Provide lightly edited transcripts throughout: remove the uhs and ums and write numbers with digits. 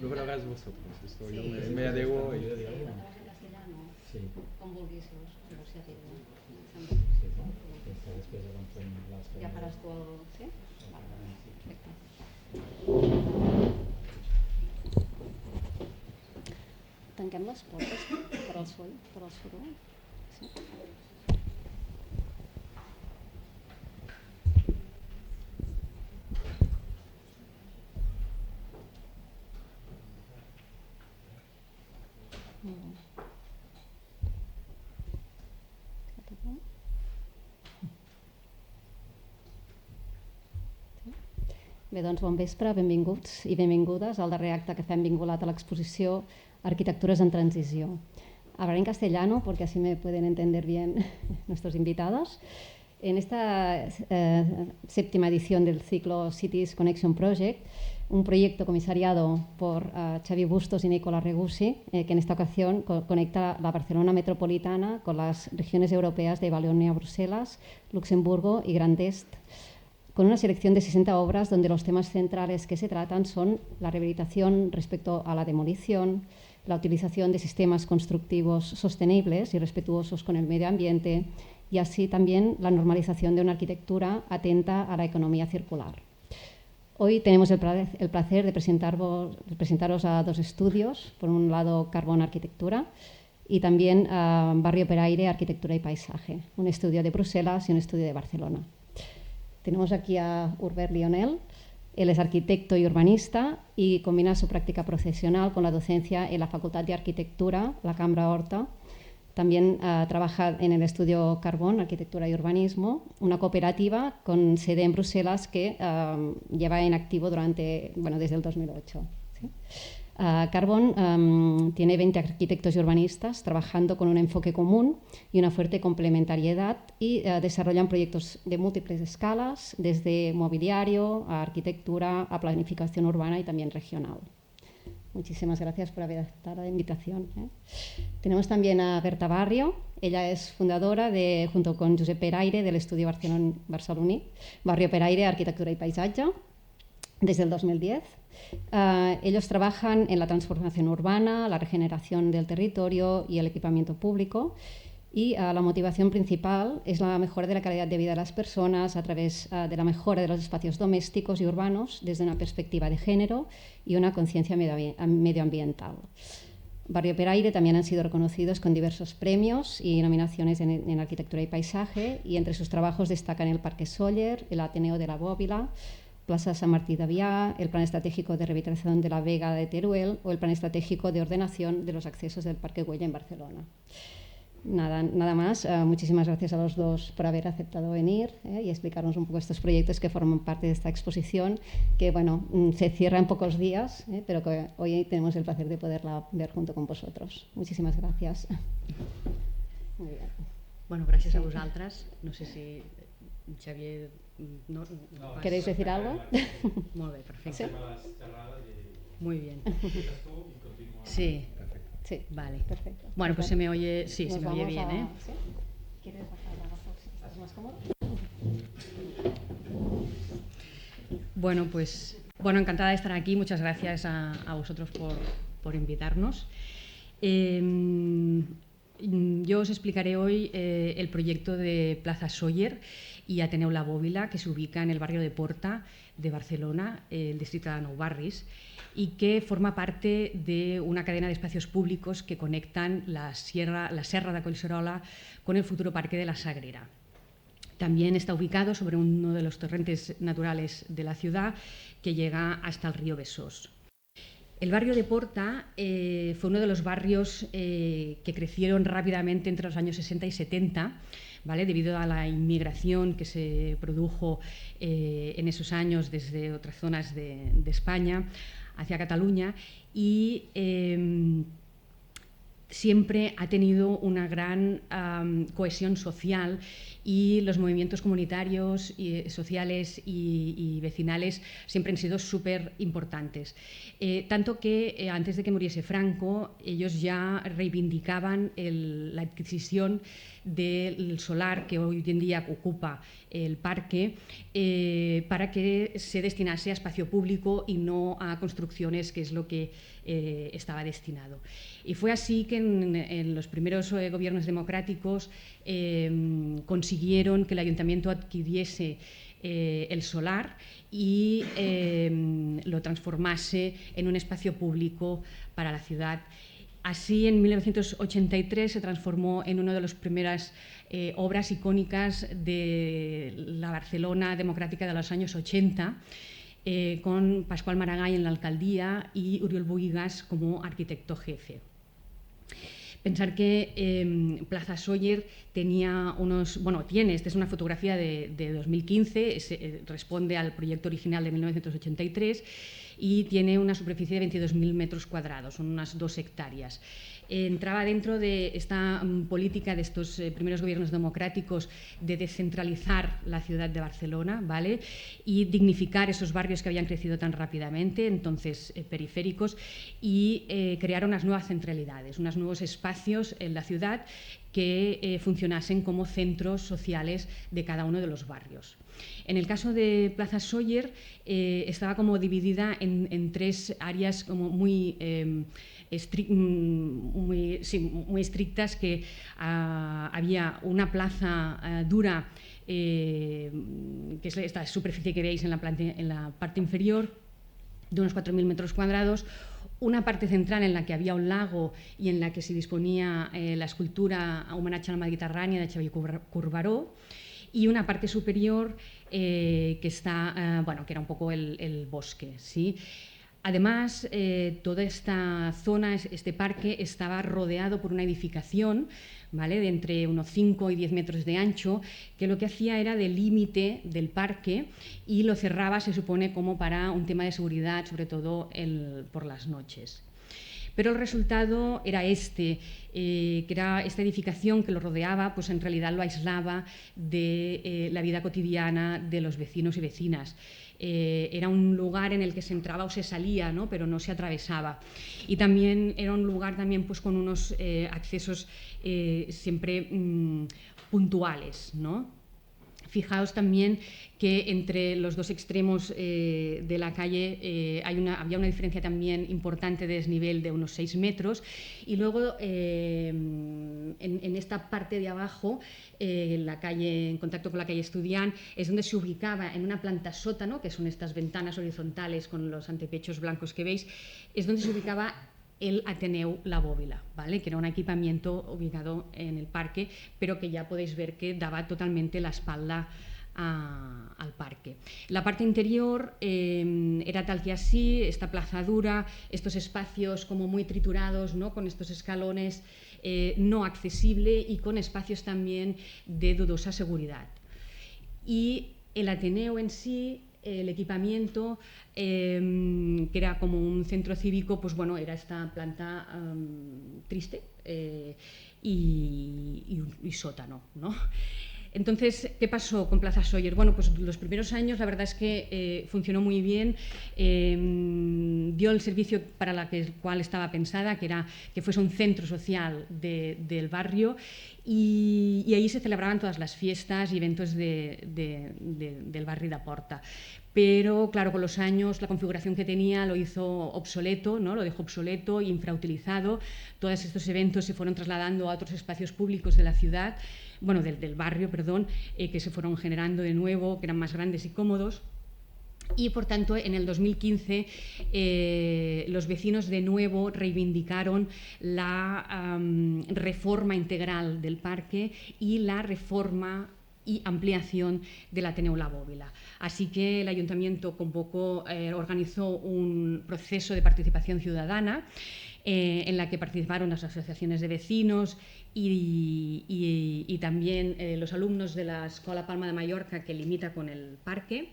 Luego lo hagáis vosotros. Esto sí. Yo me adeudo. En castellano, sí. Com vulguis, si ha fet. Sí, no? Després avancem les... Ja faràs tu el... Sí? Vale, perfecte. Tanquem les portes per al soroll? Sí. Bé, doncs bon vespre, benvinguts i benvingudes al darrer acte que fem vinculat a l'exposició Arquitecturas en Transició. Hablaré en castellano porque así me pueden entender bien nuestros invitados. En esta séptima edición del ciclo Cities Connection Project, un proyecto comisariado por Xavi Bustos y Nicola Regusi, que en esta ocasión conecta la Barcelona metropolitana con las regiones europeas de Valonia, Bruselas, Luxemburgo y Grand Est, con una selección de 60 obras donde los temas centrales que se tratan son la rehabilitación respecto a la demolición, la utilización de sistemas constructivos sostenibles y respetuosos con el medio ambiente y así también la normalización de una arquitectura atenta a la economía circular. Hoy tenemos el placer de presentaros a dos estudios, por un lado Carbón Arquitectura y también Barrio Peraire Arquitectura y Paisaje, un estudio de Bruselas y un estudio de Barcelona. Tenemos aquí a Urbert Lionel. Él es arquitecto y urbanista y combina su práctica profesional con la docencia en la Facultad de Arquitectura, la Cambra Horta. También trabaja en el estudio Carbón, Arquitectura y Urbanismo, una cooperativa con sede en Bruselas que lleva en activo desde el 2008. ¿Sí? Carbón tiene 20 arquitectos y urbanistas trabajando con un enfoque común y una fuerte complementariedad y desarrollan proyectos de múltiples escalas, desde mobiliario a arquitectura, a planificación urbana y también regional. Muchísimas gracias por haber aceptado la invitación. Tenemos también a Berta Barrio. Ella es fundadora, junto con Josep Peraire, del estudio barceloní, Barrio Peraire Arquitectura y Paisaje, desde el 2010. Ellos trabajan en la transformación urbana, la regeneración del territorio y el equipamiento público y la motivación principal es la mejora de la calidad de vida de las personas a través de la mejora de los espacios domésticos y urbanos desde una perspectiva de género y una conciencia medioambiental. Barrio Peraire también han sido reconocidos con diversos premios y nominaciones en arquitectura y paisaje y entre sus trabajos destacan el Parque Sóller, el Ateneo de la Bóbila, Plaza San Martí de Avià, el Plan Estratégico de Revitalización de la Vega de Teruel o el Plan Estratégico de Ordenación de los Accesos del Parque Güell en Barcelona. Nada más, muchísimas gracias a los dos por haber aceptado venir y explicarnos un poco estos proyectos que forman parte de esta exposición, que se cierra en pocos días, pero que hoy tenemos el placer de poderla ver junto con vosotros. Muchísimas gracias. Muy bien. Bueno, gràcies a vosaltres. No sé si Xavier... ¿Queréis decir algo? Molt bé, perfecte. ¿Sí? Muy bien. Sí. Sí, vale. Perfecto. Bueno, pues se me oye, sí, Nos se me oye vamos bien, ¿eh? ¿Sí? ¿Quieres bajar la gafa si estás más cómodo? Bueno, pues encantada de estar aquí. Muchas gracias a vosotros por invitarnos. Yo os explicaré hoy el proyecto de Plaza Sóller y Ateneu La Bóbila, que se ubica en el barrio de Porta de Barcelona, el distrito de Nou Barris, y que forma parte de una cadena de espacios públicos que conectan la Serra de Collserola con el futuro Parque de la Sagrera. También está ubicado sobre uno de los torrentes naturales de la ciudad que llega hasta el río Besós. El barrio de Porta fue uno de los barrios que crecieron rápidamente entre los años 60 y 70, ¿vale? Debido a la inmigración que se produjo en esos años desde otras zonas de España hacia Cataluña y siempre ha tenido una gran cohesión social y los movimientos comunitarios y sociales y vecinales siempre han sido súper importantes. Tanto que antes de que muriese Franco, ellos ya reivindicaban la adquisición del solar que hoy en día ocupa el parque para que se destinase a espacio público y no a construcciones, que es lo que estaba destinado. Y fue así que en los primeros gobiernos democráticos consiguieron que el ayuntamiento adquiriese el solar y lo transformase en un espacio público para la ciudad. Así, en 1983 se transformó en una de las primeras obras icónicas de la Barcelona democrática de los años 80, con Pascual Maragall en la alcaldía y Oriol Bohigas como arquitecto jefe. Pensar que Plaza Sóller tenía tiene, esta es una fotografía de 2015, responde al proyecto original de 1983 y tiene una superficie de 22.000 metros cuadrados, son unas 2 hectáreas. Entraba dentro de esta política de estos primeros gobiernos democráticos de descentralizar la ciudad de Barcelona, ¿vale? Y dignificar esos barrios que habían crecido tan rápidamente, entonces periféricos, y crear unas nuevas centralidades, unos nuevos espacios en la ciudad que funcionasen como centros sociales de cada uno de los barrios. En el caso de Plaza Sóller estaba como dividida en 3 áreas como muy estrictas, que había una plaza dura, que es esta superficie que veis en la parte inferior, de unos 4.000 metros cuadrados, una parte central en la que había un lago y en la que se disponía la escultura Homenatge a la Mediterrània de Xavier Corbaró, y una parte superior que está, que era un poco el bosque, ¿sí? Además, toda esta zona, este parque, estaba rodeado por una edificación, ¿vale?, de entre unos 5 y 10 metros de ancho, que lo que hacía era de límite del parque y lo cerraba, se supone, como para un tema de seguridad, sobre todo por las noches. Pero el resultado era que era esta edificación que lo rodeaba, pues en realidad lo aislaba de la vida cotidiana de los vecinos y vecinas. Era un lugar en el que se entraba o se salía, ¿no?, pero no se atravesaba. Y también era un lugar pues, con unos accesos siempre puntuales, ¿no? Fijaos también que entre los 2 extremos de la calle había una diferencia también importante de desnivel de unos 6 metros, y luego en esta parte de abajo, la calle, en contacto con la calle Estudiant, es donde se ubicaba, en una planta sótano, que son estas ventanas horizontales con los antepechos blancos que veis, es donde se ubicaba el Ateneu La Bóvila, ¿vale?, que era un equipamiento ubicado en el parque, pero que ya podéis ver que daba totalmente la espalda al parque. La parte interior era tal que así, esta plaza dura, estos espacios como muy triturados, ¿no?, con estos escalones no accesible y con espacios también de dudosa seguridad. Y el Ateneu en sí, el equipamiento, que era como un centro cívico, pues bueno, era esta planta triste y sótano, ¿no? Entonces, ¿qué pasó con Plaza Sóller? Bueno, pues los primeros años la verdad es que funcionó muy bien, dio el servicio para el cual estaba pensada, que fuese un centro social del barrio, y ahí se celebraban todas las fiestas y eventos del barri de Porta. Pero, claro, con los años la configuración que tenía lo hizo obsoleto, ¿no?, lo dejó obsoleto, infrautilizado. Todos estos eventos se fueron trasladando a otros espacios públicos de la ciudad, del barrio, perdón, que se fueron generando de nuevo, que eran más grandes y cómodos. Y, por tanto, en el 2015 los vecinos de nuevo reivindicaron la reforma integral del parque y la reforma y ampliación del Ateneu La Bóvila. Así que el ayuntamiento organizó un proceso de participación ciudadana en la que participaron las asociaciones de vecinos y también los alumnos de la Escola Palma de Mallorca, que limita con el parque.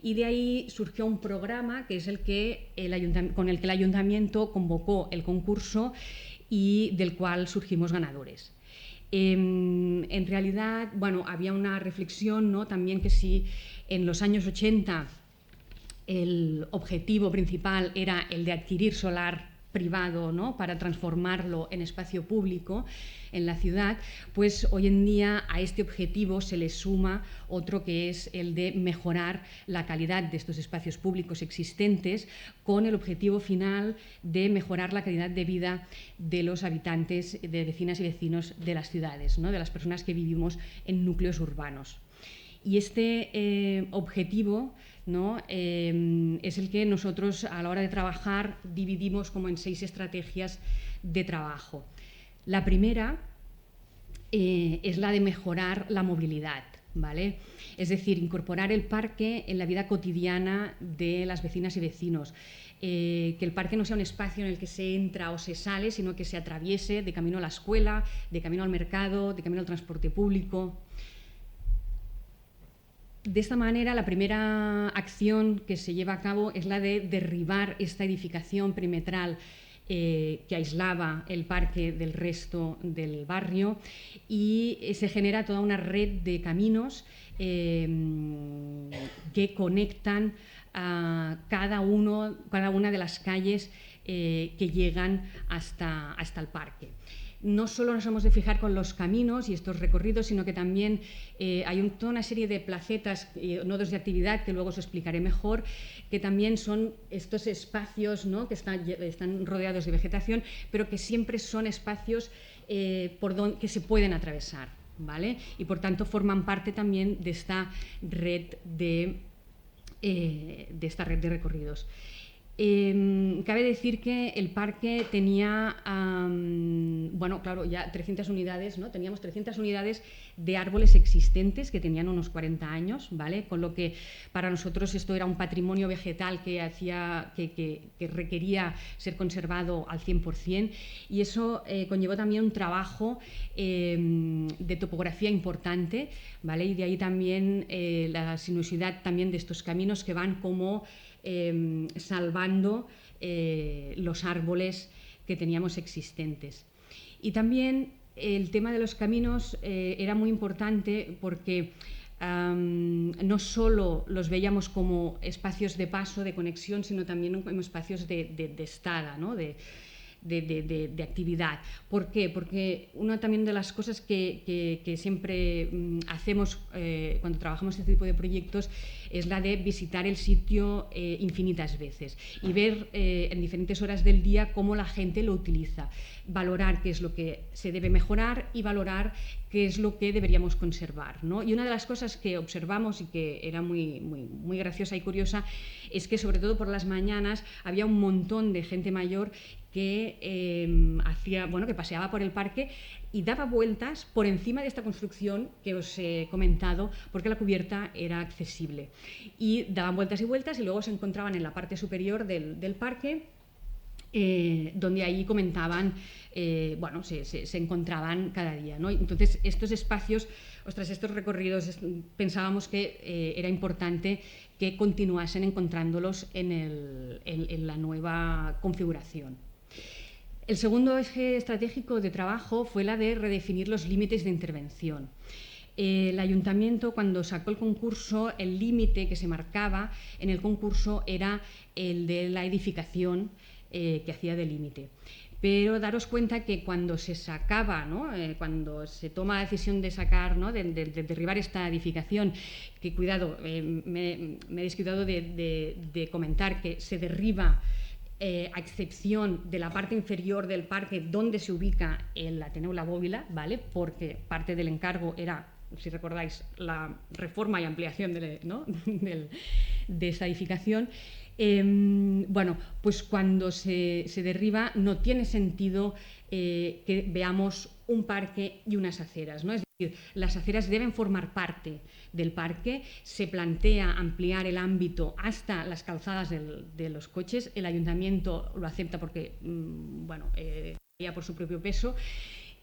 Y de ahí surgió un programa que es con el que el ayuntamiento convocó el concurso y del cual surgimos ganadores. En realidad, bueno, había una reflexión, ¿no?, también que si en los años 80 el objetivo principal era el de adquirir solar privado, ¿no?, para transformarlo en espacio público en la ciudad, pues hoy en día a este objetivo se le suma otro, que es el de mejorar la calidad de estos espacios públicos existentes, con el objetivo final de mejorar la calidad de vida de los habitantes, de vecinas y vecinos de las ciudades, ¿no?, de las personas que vivimos en núcleos urbanos. Y este objetivo, ¿no?, es el que nosotros a la hora de trabajar dividimos como en 6 estrategias de trabajo. La primera es la de mejorar la movilidad, ¿vale? Es decir, incorporar el parque en la vida cotidiana de las vecinas y vecinos. Que el parque no sea un espacio en el que se entra o se sale, sino que se atraviese de camino a la escuela, de camino al mercado, de camino al transporte público. De esta manera, la primera acción que se lleva a cabo es la de derribar esta edificación perimetral que aislaba el parque del resto del barrio, y se genera toda una red de caminos que conectan a cada una de las calles que llegan hasta el parque. No solo nos hemos de fijar con los caminos y estos recorridos, sino que también hay toda una serie de placetas, nodos de actividad, que luego os explicaré mejor, que también son estos espacios, ¿no?, que están rodeados de vegetación, pero que siempre son espacios que se pueden atravesar, ¿vale? Y por tanto forman parte también de esta red de recorridos. Cabe decir que el parque tenía, bueno, claro, ya 300 unidades, ¿no? Teníamos 300 unidades de árboles existentes que tenían unos 40 años, ¿vale? Con lo que para nosotros esto era un patrimonio vegetal que requería ser conservado al 100%, y eso conllevó también un trabajo de topografía importante, ¿vale? Y de ahí también la sinuosidad también de estos caminos que van como salvando los árboles que teníamos existentes. Y también el tema de los caminos era muy importante porque no solo los veíamos como espacios de paso, de conexión, sino también como espacios de estada, ¿no?, de actividad. ¿Por qué? Porque una también de las cosas que siempre hacemos cuando trabajamos este tipo de proyectos es la de visitar el sitio infinitas veces y ver en diferentes horas del día cómo la gente lo utiliza, valorar qué es lo que se debe mejorar y valorar qué es lo que deberíamos conservar, ¿no? Y una de las cosas que observamos y que era muy graciosa y curiosa es que, sobre todo por las mañanas, había un montón de gente mayor que que paseaba por el parque y daba vueltas por encima de esta construcción que os he comentado, porque la cubierta era accesible. Y daban vueltas y vueltas y luego se encontraban en la parte superior del parque, donde ahí comentaban, se encontraban cada día, ¿no? Entonces, estos espacios, estos recorridos, pensábamos que era importante que continuasen encontrándolos en la nueva configuración. El segundo eje estratégico de trabajo fue la de redefinir los límites de intervención. El ayuntamiento, cuando sacó el concurso, el límite que se marcaba en el concurso era el de la edificación que hacía de límite. Pero daros cuenta que cuando se sacaba, ¿no?, cuando se toma la decisión de sacar, ¿no?, de derribar esta edificación, que cuidado, me he descuidado de comentar que se derriba a excepción de la parte inferior del parque donde se ubica el Ateneu La Bóvila, ¿vale?, porque parte del encargo era, si recordáis, la reforma y ampliación de esta edificación. Pues cuando se derriba no tiene sentido que veamos un parque y unas aceras, ¿no? Es decir, las aceras deben formar parte del parque. Se plantea ampliar el ámbito hasta las calzadas de los coches. El ayuntamiento lo acepta porque, por su propio peso,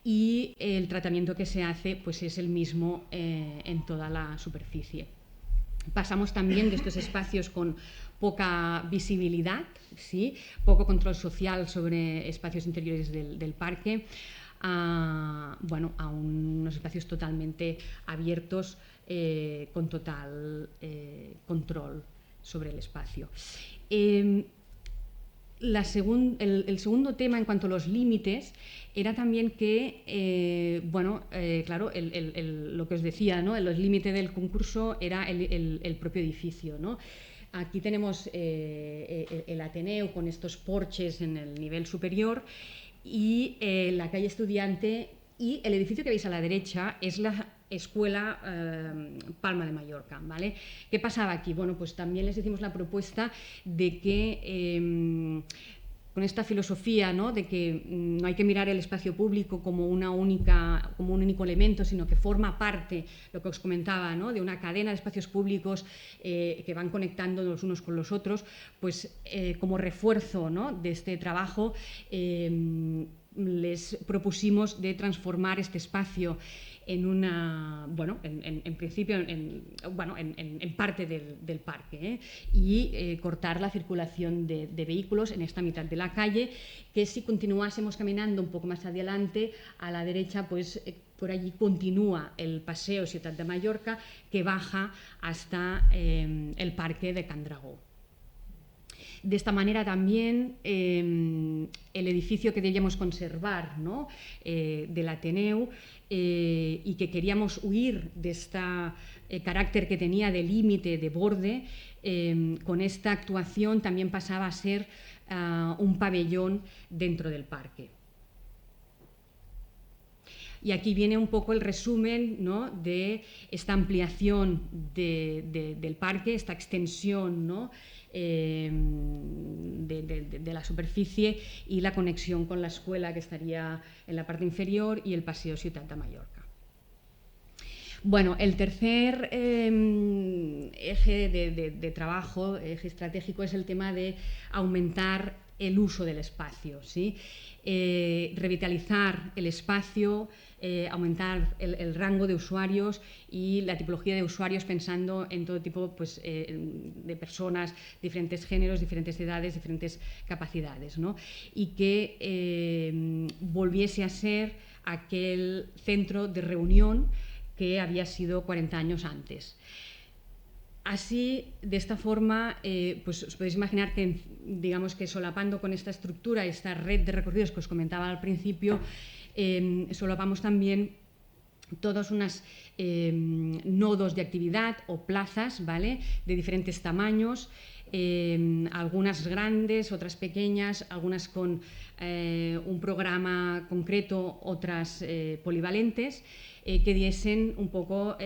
y el tratamiento que se hace pues es el mismo en toda la superficie. pasamos también de estos espacios con poca visibilidad, ¿sí? Poco control social sobre espacios interiores del parque, a unos espacios totalmente abiertos, con total control sobre el espacio. El segundo tema en cuanto a los límites era también que, claro, lo que os decía, ¿no? Los límites del concurso era el propio edificio, ¿no? Aquí tenemos el Ateneo con estos porches en el nivel superior y la calle Estudiante, y el edificio que veis a la derecha es la Escuela Palma de Mallorca, ¿vale? ¿Qué pasaba aquí? Bueno, pues también les hicimos la propuesta de que con esta filosofía, ¿no? De que no hay que mirar el espacio público como un único elemento, sino que forma parte, lo que os comentaba, ¿no? De una cadena de espacios públicos que van conectando los unos con los otros, pues como refuerzo, ¿no? De este trabajo les propusimos de transformar este espacio en una, en principio, en parte del parque, y cortar la circulación de vehículos en esta mitad de la calle, que si continuásemos caminando un poco más adelante, a la derecha, pues por allí continúa el Paseo Ciutat de Mallorca, que baja hasta el parque de Can Dragó. De esta manera también el edificio que debíamos conservar, ¿no? Del Ateneu, y que queríamos huir de este carácter que tenía de límite, de borde, con esta actuación también pasaba a ser un pabellón dentro del parque. Y aquí viene un poco el resumen, ¿no? De esta ampliación del parque, esta extensión, ¿no? De la superficie y la conexión con la escuela, que estaría en la parte inferior, y el Paseo Ciutat de Mallorca. Bueno, el tercer eje de trabajo, eje estratégico, es el tema de aumentar el uso del espacio, ¿sí? Revitalizar el espacio, aumentar el rango de usuarios y la tipología de usuarios, pensando en todo tipo, pues, de personas, diferentes géneros, diferentes edades, diferentes capacidades, ¿no? Y que volviese a ser aquel centro de reunión que había sido 40 años antes. Así, de esta forma, pues os podéis imaginar que, digamos que solapando con esta estructura, esta red de recorridos que os comentaba al principio, solapamos también todos unos nodos de actividad o plazas, ¿vale? De diferentes tamaños, algunas grandes, otras pequeñas, algunas con un programa concreto, otras polivalentes, que diesen un poco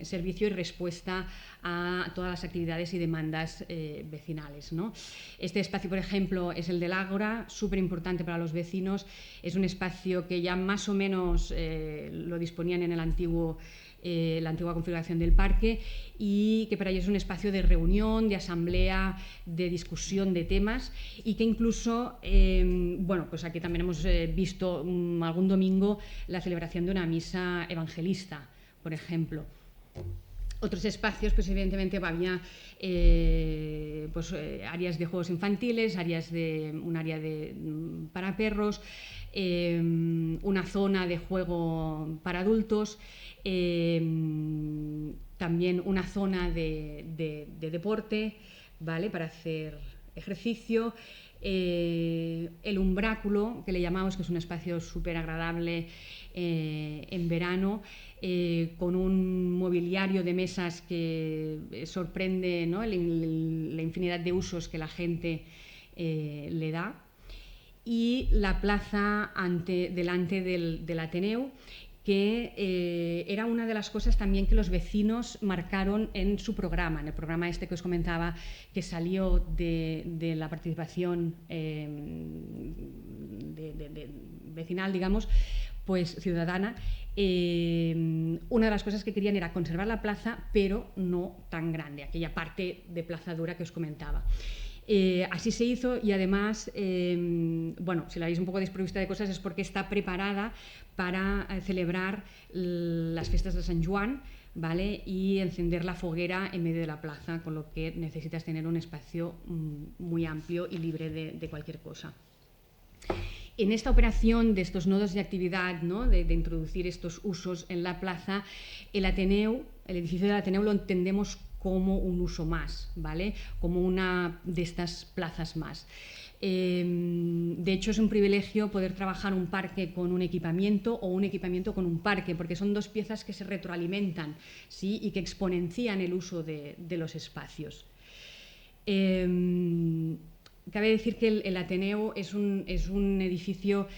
servicio y respuesta a todas las actividades y demandas vecinales, ¿no? Este espacio, por ejemplo, es el del Ágora, súper importante para los vecinos. Es un espacio que ya más o menos lo disponían en la antigua configuración del parque, y que para ellos es un espacio de reunión, de asamblea, de discusión de temas, y que incluso, pues aquí también hemos visto algún domingo la celebración de una misa evangelista, por ejemplo. Otros espacios, pues evidentemente había áreas de juegos infantiles, un área para perros, una zona de juego para adultos, también una zona de deporte, ¿vale? Para hacer ejercicio, el umbráculo, que le llamamos, que es un espacio súper agradable en verano, con un mobiliario de mesas que sorprende, ¿no? La infinidad de usos que la gente le da, y la plaza delante del Ateneu, que era una de las cosas también que los vecinos marcaron en su programa, en el programa este que os comentaba, que salió de la participación vecinal, digamos, pues ciudadana. Una de las cosas que querían era conservar la plaza, pero no tan grande, aquella parte de Plaza Dura que os comentaba. Así se hizo, y además, si la veis un poco desprovista de cosas, es porque está preparada para celebrar las fiestas de San Juan, ¿vale? Y encender la foguera en medio de la plaza, con lo que necesitas tener un espacio muy amplio y libre de cualquier cosa. En esta operación de estos nodos de actividad, ¿no? de introducir estos usos en la plaza, el edificio del Ateneu lo entendemos como un uso más, ¿vale? Como una de estas plazas más. De hecho, es un privilegio poder trabajar un parque con un equipamiento o un equipamiento con un parque, porque son dos piezas que se retroalimentan, ¿sí? Y que exponencian el uso de los espacios. Cabe decir que el Ateneu es un edificio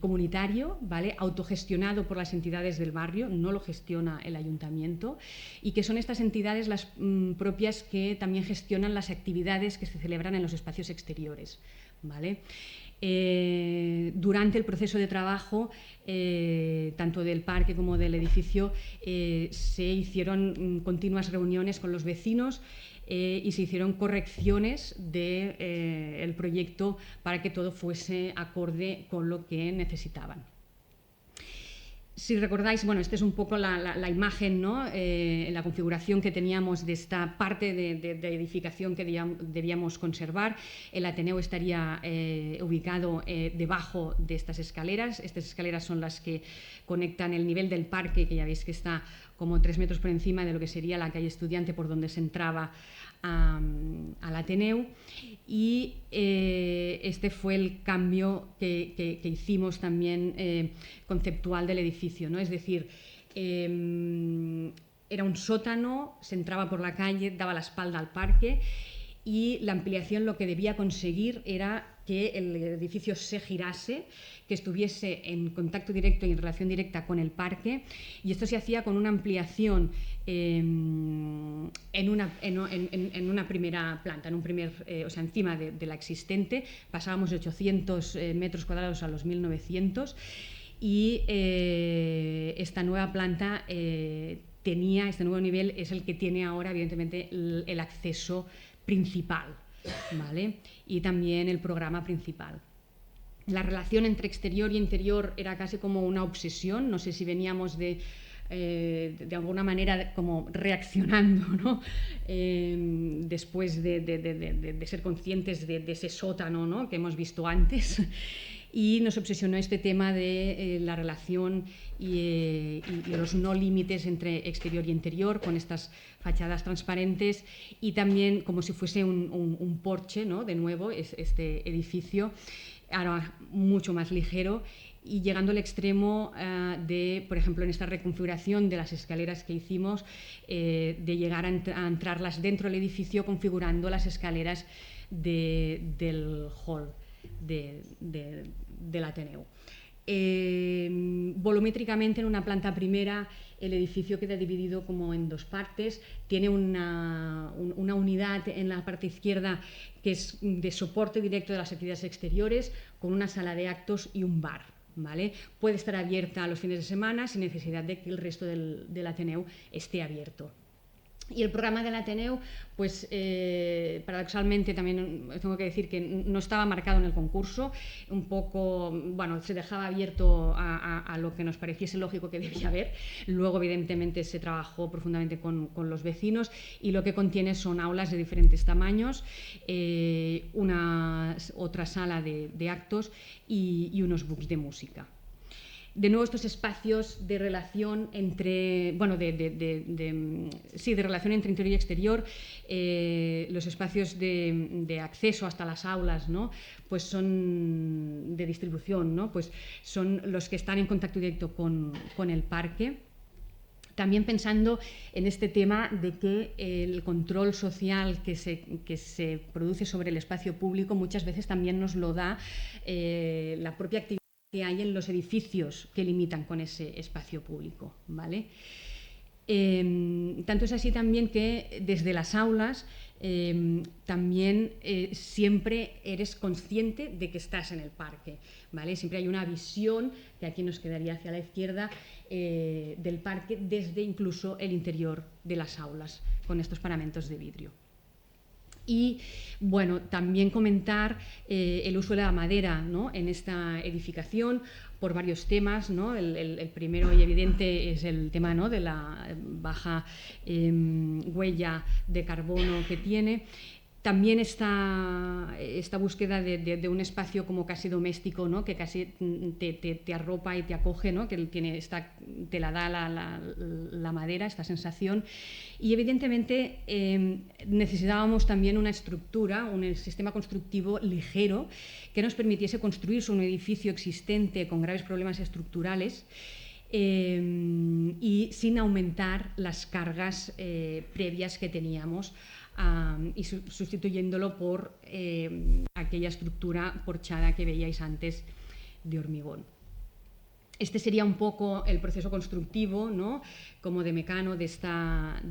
comunitario, ¿vale? Autogestionado por las entidades del barrio, no lo gestiona el ayuntamiento, y que son estas entidades las propias que también gestionan las actividades que se celebran en los espacios exteriores, ¿vale? Durante el proceso de trabajo, tanto del parque como del edificio, se hicieron continuas reuniones con los vecinos y se hicieron correcciones del proyecto para que todo fuese acorde con lo que necesitaban. Si recordáis, bueno, esta es un poco la imagen, ¿no? La configuración que teníamos de esta parte de edificación que debíamos conservar. El Ateneu estaría ubicado debajo de estas escaleras. Estas escaleras son las que conectan el nivel del parque, que ya veis que está como 3 metros por encima de lo que sería la calle Estudiante por donde se entraba al Ateneu, y este fue el cambio que hicimos también conceptual del edificio, ¿no? Es decir, era un sótano, se entraba por la calle, daba la espalda al parque, y la ampliación lo que debía conseguir era que el edificio se girase, que estuviese en contacto directo y en relación directa con el parque, y esto se hacía con una ampliación en una primera planta, o sea, encima de la existente. Pasábamos de 800 metros cuadrados a los 1900, y esta nueva planta este nuevo nivel es el que tiene ahora, evidentemente, el acceso principal, ¿vale? Y también el programa principal. La relación entre exterior y interior era casi como una obsesión. No sé si veníamos de alguna manera como reaccionando, ¿no? Después de ser conscientes de ese sótano, ¿no? que hemos visto antes. Y nos obsesionó este tema de la relación y los no límites entre exterior y interior, con estas fachadas transparentes, y también como si fuese un porche, ¿no? De nuevo, este edificio, ahora mucho más ligero, y llegando al extremo de, por ejemplo, en esta reconfiguración de las escaleras que hicimos, de llegar a entrarlas dentro del edificio, configurando las escaleras del hall del Ateneu. Volumétricamente, en una planta primera, el edificio queda dividido como en 2 partes. Tiene una unidad en la parte izquierda que es de soporte directo de las actividades exteriores, con una sala de actos y un bar, ¿vale? Puede estar abierta a los fines de semana sin necesidad de que el resto del Ateneu esté abierto. Y el programa del Ateneu, pues paradoxalmente también tengo que decir que no estaba marcado en el concurso, un poco, bueno, se dejaba abierto a lo que nos pareciese lógico que debía haber. Luego, evidentemente, se trabajó profundamente con los vecinos, y lo que contiene son aulas de diferentes tamaños, otra sala de actos y unos books de música. De nuevo, estos espacios de relación entre, de relación entre interior y exterior, los espacios de acceso hasta las aulas, ¿no? Pues son de distribución, ¿no? Pues son los que están en contacto directo con el parque. También pensando en este tema de que el control social que se produce sobre el espacio público muchas veces también nos lo da la propia actividad que hay en los edificios que limitan con ese espacio público, ¿vale? Tanto es así también que desde las aulas también siempre eres consciente de que estás en el parque, ¿vale? Siempre hay una visión, que aquí nos quedaría hacia la izquierda, del parque desde incluso el interior de las aulas, con estos paramentos de vidrio. Y bueno, también comentar el uso de la madera, ¿no?, en esta edificación por varios temas, ¿no? El primero y evidente es el tema, ¿no?, de la baja huella de carbono que tiene. También esta búsqueda de un espacio como casi doméstico, ¿no?, que casi te arropa y te acoge, ¿no?, que te la da la madera, esta sensación. Y evidentemente necesitábamos también una estructura, un sistema constructivo ligero que nos permitiese construir un edificio existente con graves problemas estructurales y sin aumentar las cargas previas que teníamos, y sustituyéndolo por aquella estructura porchada que veíais antes de hormigón. Este sería un poco el proceso constructivo, ¿no?, como de Mecano de esta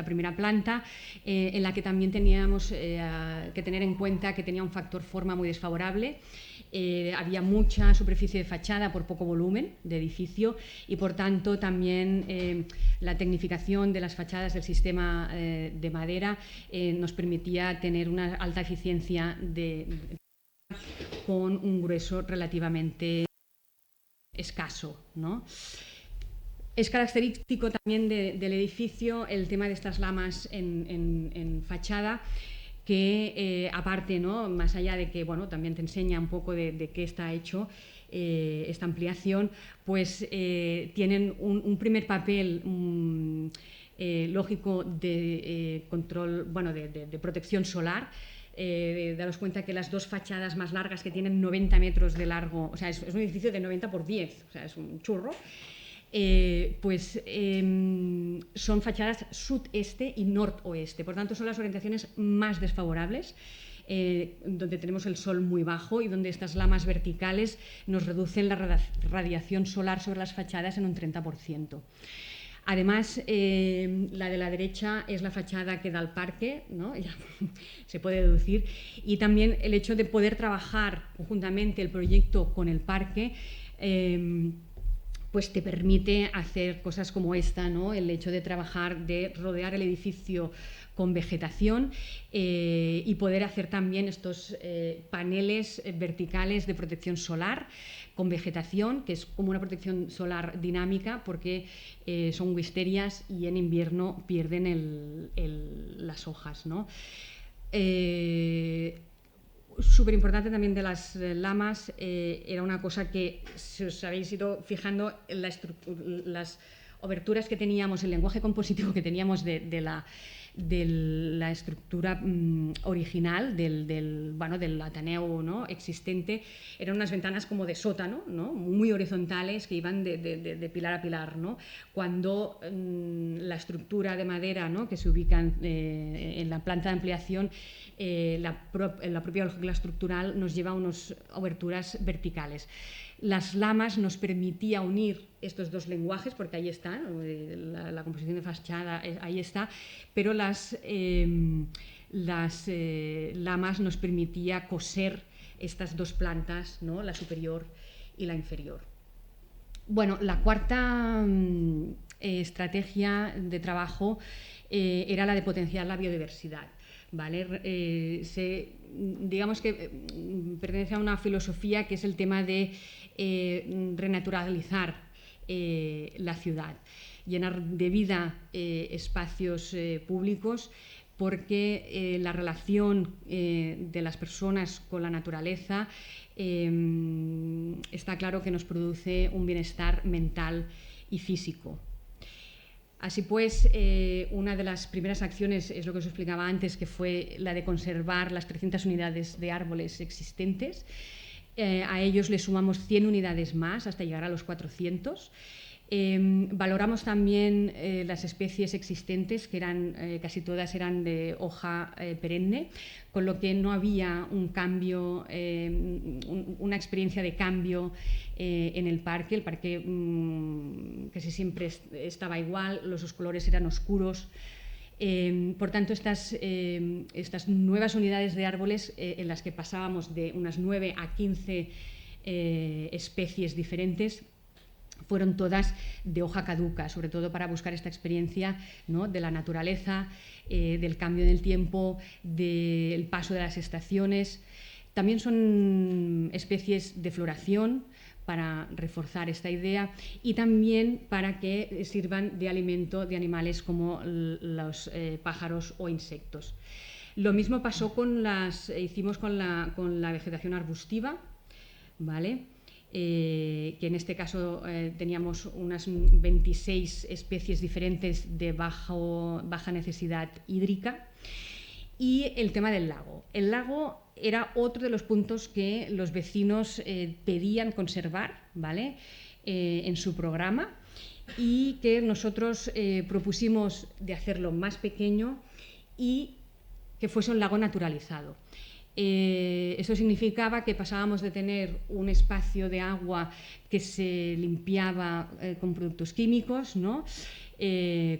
primera planta, en la que también teníamos que tener en cuenta que tenía un factor forma muy desfavorable. Había mucha superficie de fachada por poco volumen de edificio y, por tanto, también la tecnificación de las fachadas del sistema de madera nos permitía tener una alta eficiencia con un grueso relativamente escaso, ¿no? Es característico también del edificio el tema de estas lamas en fachada, que aparte, ¿no?, más allá de que, bueno, también te enseña un poco de qué está hecho esta ampliación, pues tienen un primer papel lógico de control, bueno, de protección solar. Daros cuenta que las dos fachadas más largas, que tienen 90 metros de largo, o sea, es un edificio de 90 por 10, o sea, es un churro, son fachadas sudeste y noroeste, por tanto son las orientaciones más desfavorables, donde tenemos el sol muy bajo y donde estas lamas verticales nos reducen la radiación solar sobre las fachadas en un 30%. Además, la de la derecha es la fachada que da al parque, ¿no?, ya se puede deducir, y también el hecho de poder trabajar conjuntamente el proyecto con el parque, pues te permite hacer cosas como esta, ¿no?, el hecho de trabajar, de rodear el edificio con vegetación y poder hacer también estos paneles verticales de protección solar con vegetación, que es como una protección solar dinámica, porque son wisterias y en invierno pierden las hojas, ¿no? Súper importante también de las lamas era una cosa que, si os habéis ido fijando, las oberturas que teníamos, el lenguaje compositivo que teníamos de la estructura original del Ateneo, ¿no?, existente, eran unas ventanas como de sótano, ¿no?, muy horizontales, que iban de pilar a pilar, ¿no? Cuando la estructura de madera, ¿no?, que se ubica en la planta de ampliación, la propia lógica estructural nos lleva a unas oberturas verticales. Las lamas nos permitía unir estos dos lenguajes, porque ahí está, la composición de fachada, ahí está, pero las lamas nos permitía coser estas dos plantas, ¿no?, la superior y la inferior. Bueno, la cuarta estrategia de trabajo era la de potenciar la biodiversidad, ¿vale? Digamos que pertenece a una filosofía que es el tema de renaturalizar la ciudad, llenar de vida espacios públicos, porque la relación de las personas con la naturaleza está claro que nos produce un bienestar mental y físico. Así pues, una de las primeras acciones es lo que os explicaba antes, que fue la de conservar las 300 unidades de árboles existentes. A ellos le sumamos 100 unidades más hasta llegar a los 400. Valoramos también las especies existentes, que casi todas eran de hoja perenne, con lo que no había un cambio, una experiencia de cambio en el parque. El parque casi siempre estaba igual, los colores eran oscuros. Por tanto, estas nuevas unidades de árboles, en las que pasábamos de unas 9 a 15 especies diferentes, fueron todas de hoja caduca, sobre todo para buscar esta experiencia, ¿no?, de la naturaleza, del cambio del tiempo, del paso de las estaciones. También son especies de floración para reforzar esta idea y también para que sirvan de alimento de animales como los pájaros o insectos. Lo mismo pasó hicimos con la vegetación arbustiva, ¿vale? Que en este caso teníamos unas 26 especies diferentes de baja necesidad hídrica. Y el tema del lago. El lago era otro de los puntos que los vecinos pedían conservar, ¿vale?, en su programa, y que nosotros propusimos de hacerlo más pequeño y que fuese un lago naturalizado. Eso significaba que pasábamos de tener un espacio de agua que se limpiaba con productos químicos, ¿no?,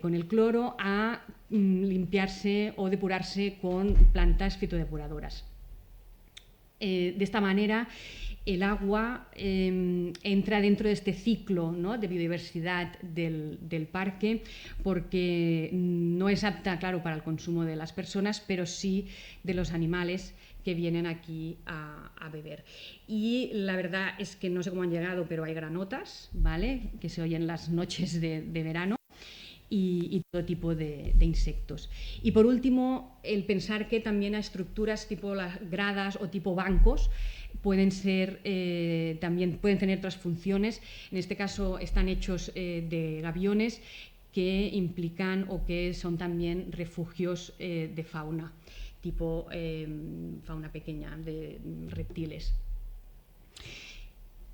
con el cloro, a limpiarse o depurarse con plantas fitodepuradoras. De esta manera, el agua entra dentro de este ciclo, ¿no?, de biodiversidad del parque, porque no es apta, claro, para el consumo de las personas, pero sí de los animales que vienen aquí a beber. Y la verdad es que no sé cómo han llegado, pero hay granotas, ¿vale?, que se oyen las noches de verano. Y todo tipo de insectos. Y por último, el pensar que también a estructuras tipo las gradas o tipo bancos también pueden tener otras funciones. En este caso están hechos de gaviones que implican o que son también refugios de fauna, tipo fauna pequeña, de reptiles.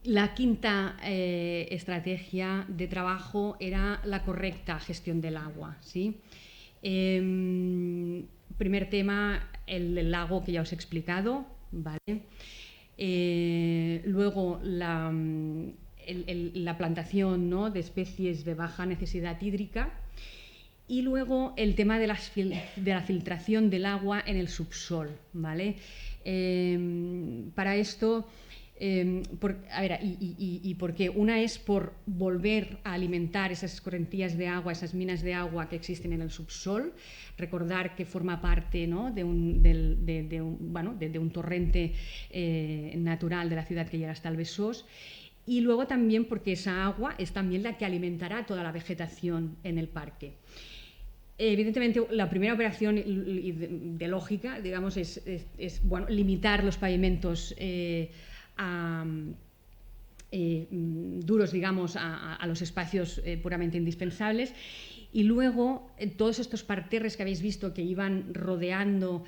La quinta estrategia de trabajo era la correcta gestión del agua, ¿sí? Primer tema, el lago, que ya os he explicado, ¿vale? Luego la plantación, ¿no?, de especies de baja necesidad hídrica, y luego el tema de la filtración del agua en el subsol, ¿vale? Para esto, porque una es por volver a alimentar esas correntías de agua, esas minas de agua que existen en el subsol, recordar que forma parte, ¿no?, de un torrente natural de la ciudad que llega hasta el Besós, y luego también porque esa agua es también la que alimentará toda la vegetación en el parque. Evidentemente, la primera operación de lógica, digamos, es limitar los pavimentos duros, digamos, a los espacios puramente indispensables, y luego todos estos parterres que habéis visto que iban rodeando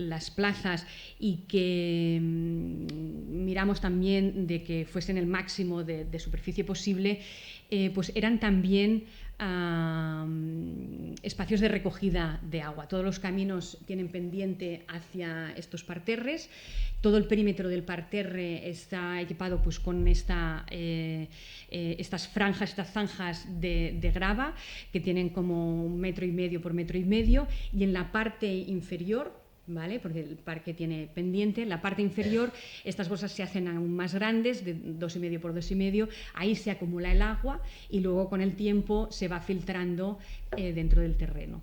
las plazas y que miramos también de que fuesen el máximo de superficie posible, pues eran también espacios de recogida de agua. Todos los caminos tienen pendiente hacia estos parterres. Todo el perímetro del parterre está equipado, pues, con estas zanjas de grava que tienen como 1,5 metros por 1,5 metros, y en la parte inferior, ¿vale?, porque el parque tiene pendiente, en la parte inferior estas bolsas se hacen aún más grandes, de 2,5 por 2,5, ahí se acumula el agua y luego con el tiempo se va filtrando dentro del terreno.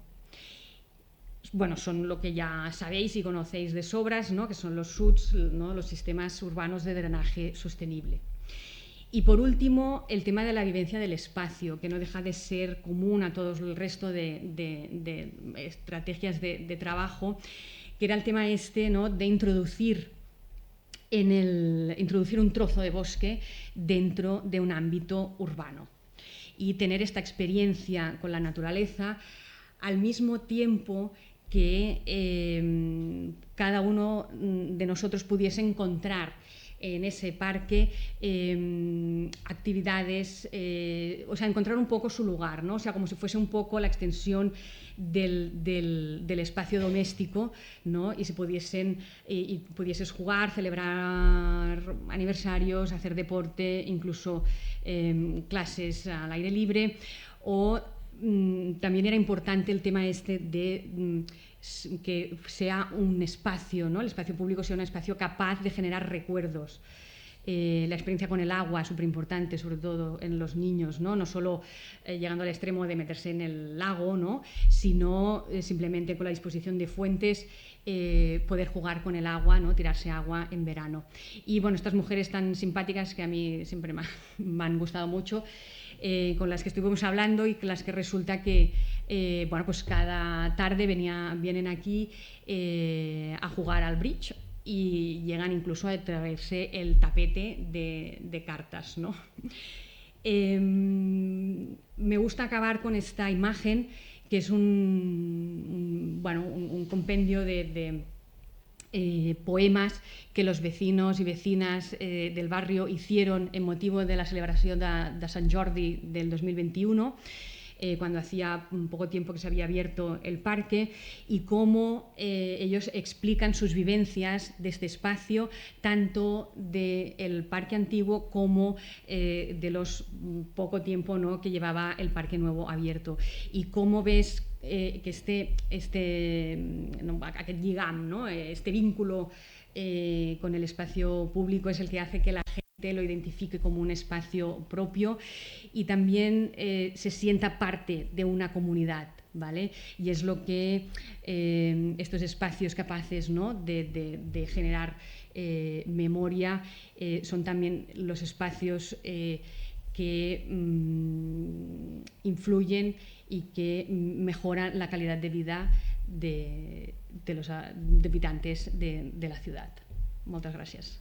Bueno, son lo que ya sabéis y conocéis de sobras, ¿no?, que son los SUDS, ¿no?, los sistemas urbanos de drenaje sostenible. Y por último, el tema de la vivencia del espacio, que no deja de ser común a todo el resto de estrategias de trabajo, que era el tema ¿no?, de introducir un trozo de bosque dentro de un ámbito urbano y tener esta experiencia con la naturaleza al mismo tiempo que cada uno de nosotros pudiese encontrar en ese parque actividades, encontrar un poco su lugar, ¿no? O sea, como si fuese un poco la extensión del espacio doméstico, ¿no? Y pudieses jugar, celebrar aniversarios, hacer deporte, incluso clases al aire libre, o también era importante el tema de que sea un espacio, ¿no?, el espacio público sea un espacio capaz de generar recuerdos. la experiencia con el agua, súper importante, sobre todo en los niños, no solo llegando al extremo de meterse en el lago, ¿no? Sino simplemente con la disposición de fuentes, poder jugar con el agua, ¿no? Tirarse agua en verano. Y bueno, estas mujeres tan simpáticas que a mí siempre me han gustado mucho, con las que estuvimos hablando y con las que resulta que bueno, pues cada tarde vienen aquí a jugar al bridge y llegan incluso a traerse el tapete de cartas, ¿no? Me gusta acabar con esta imagen, que es un compendio de poemas que los vecinos y vecinas del barrio hicieron en motivo de la celebración de Sant Jordi del 2021, cuando hacía un poco tiempo que se había abierto el parque, y cómo ellos explican sus vivencias de este espacio, tanto del parque antiguo como de los poco tiempo, ¿no?, que llevaba el parque nuevo abierto. Y cómo ves que aquest lligam, ¿no?, este vínculo con el espacio público es el que hace que la gente lo identifique como un espacio propio y también se sienta parte de una comunidad, ¿vale? Y es lo que estos espacios capaces, ¿no?, de generar memoria son también los espacios que influyen y que mejoran la calidad de vida de los habitantes de la ciudad. Moltes gràcies.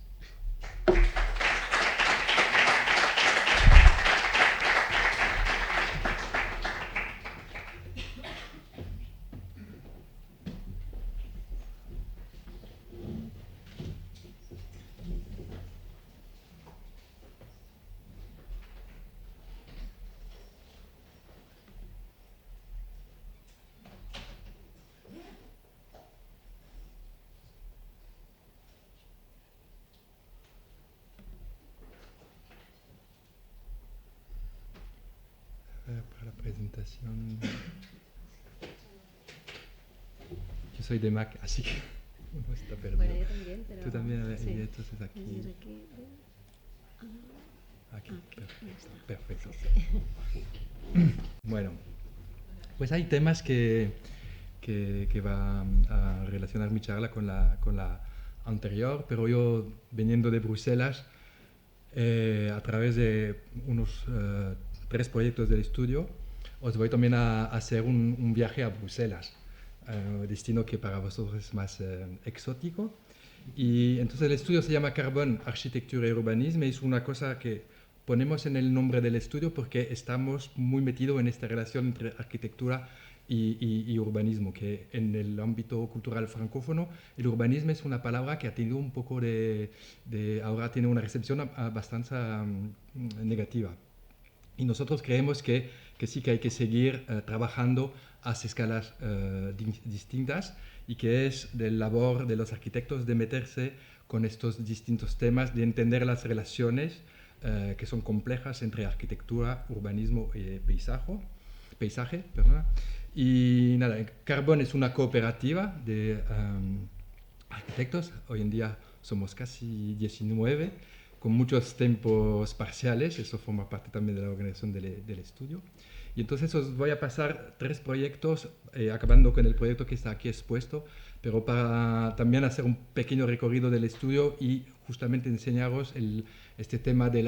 Para la presentación, yo soy de Mac, así que uno está perdido. Bueno, yo también, pero... Tú también, a ver, sí. y entonces aquí. Aquí, perfecto. Bueno, pues hay temas que va a relacionar mi charla con la anterior, pero yo, viniendo de Bruselas, a través de unos 3 proyectos del estudio, os voy también a hacer un viaje a Bruselas, destino que para vosotros es más exótico. Y entonces el estudio se llama Carbón, Arquitectura y Urbanismo, y es una cosa que ponemos en el nombre del estudio porque estamos muy metidos en esta relación entre arquitectura y urbanismo, que en el ámbito cultural francófono el urbanismo es una palabra que ha tenido un poco ahora tiene una recepción bastante negativa. Y nosotros creemos que sí que hay que seguir trabajando a escalas distintas y que es de labor de los arquitectos de meterse con estos distintos temas, de entender las relaciones que son complejas entre arquitectura, urbanismo y paisaje. Y nada, Carbón es una cooperativa de arquitectos. Hoy en día somos casi 19, con muchos tiempos parciales. Eso forma parte también de la organización del estudio. Y entonces os voy a pasar 3 proyectos, acabando con el proyecto que está aquí expuesto, pero para también hacer un pequeño recorrido del estudio y justamente enseñaros este tema de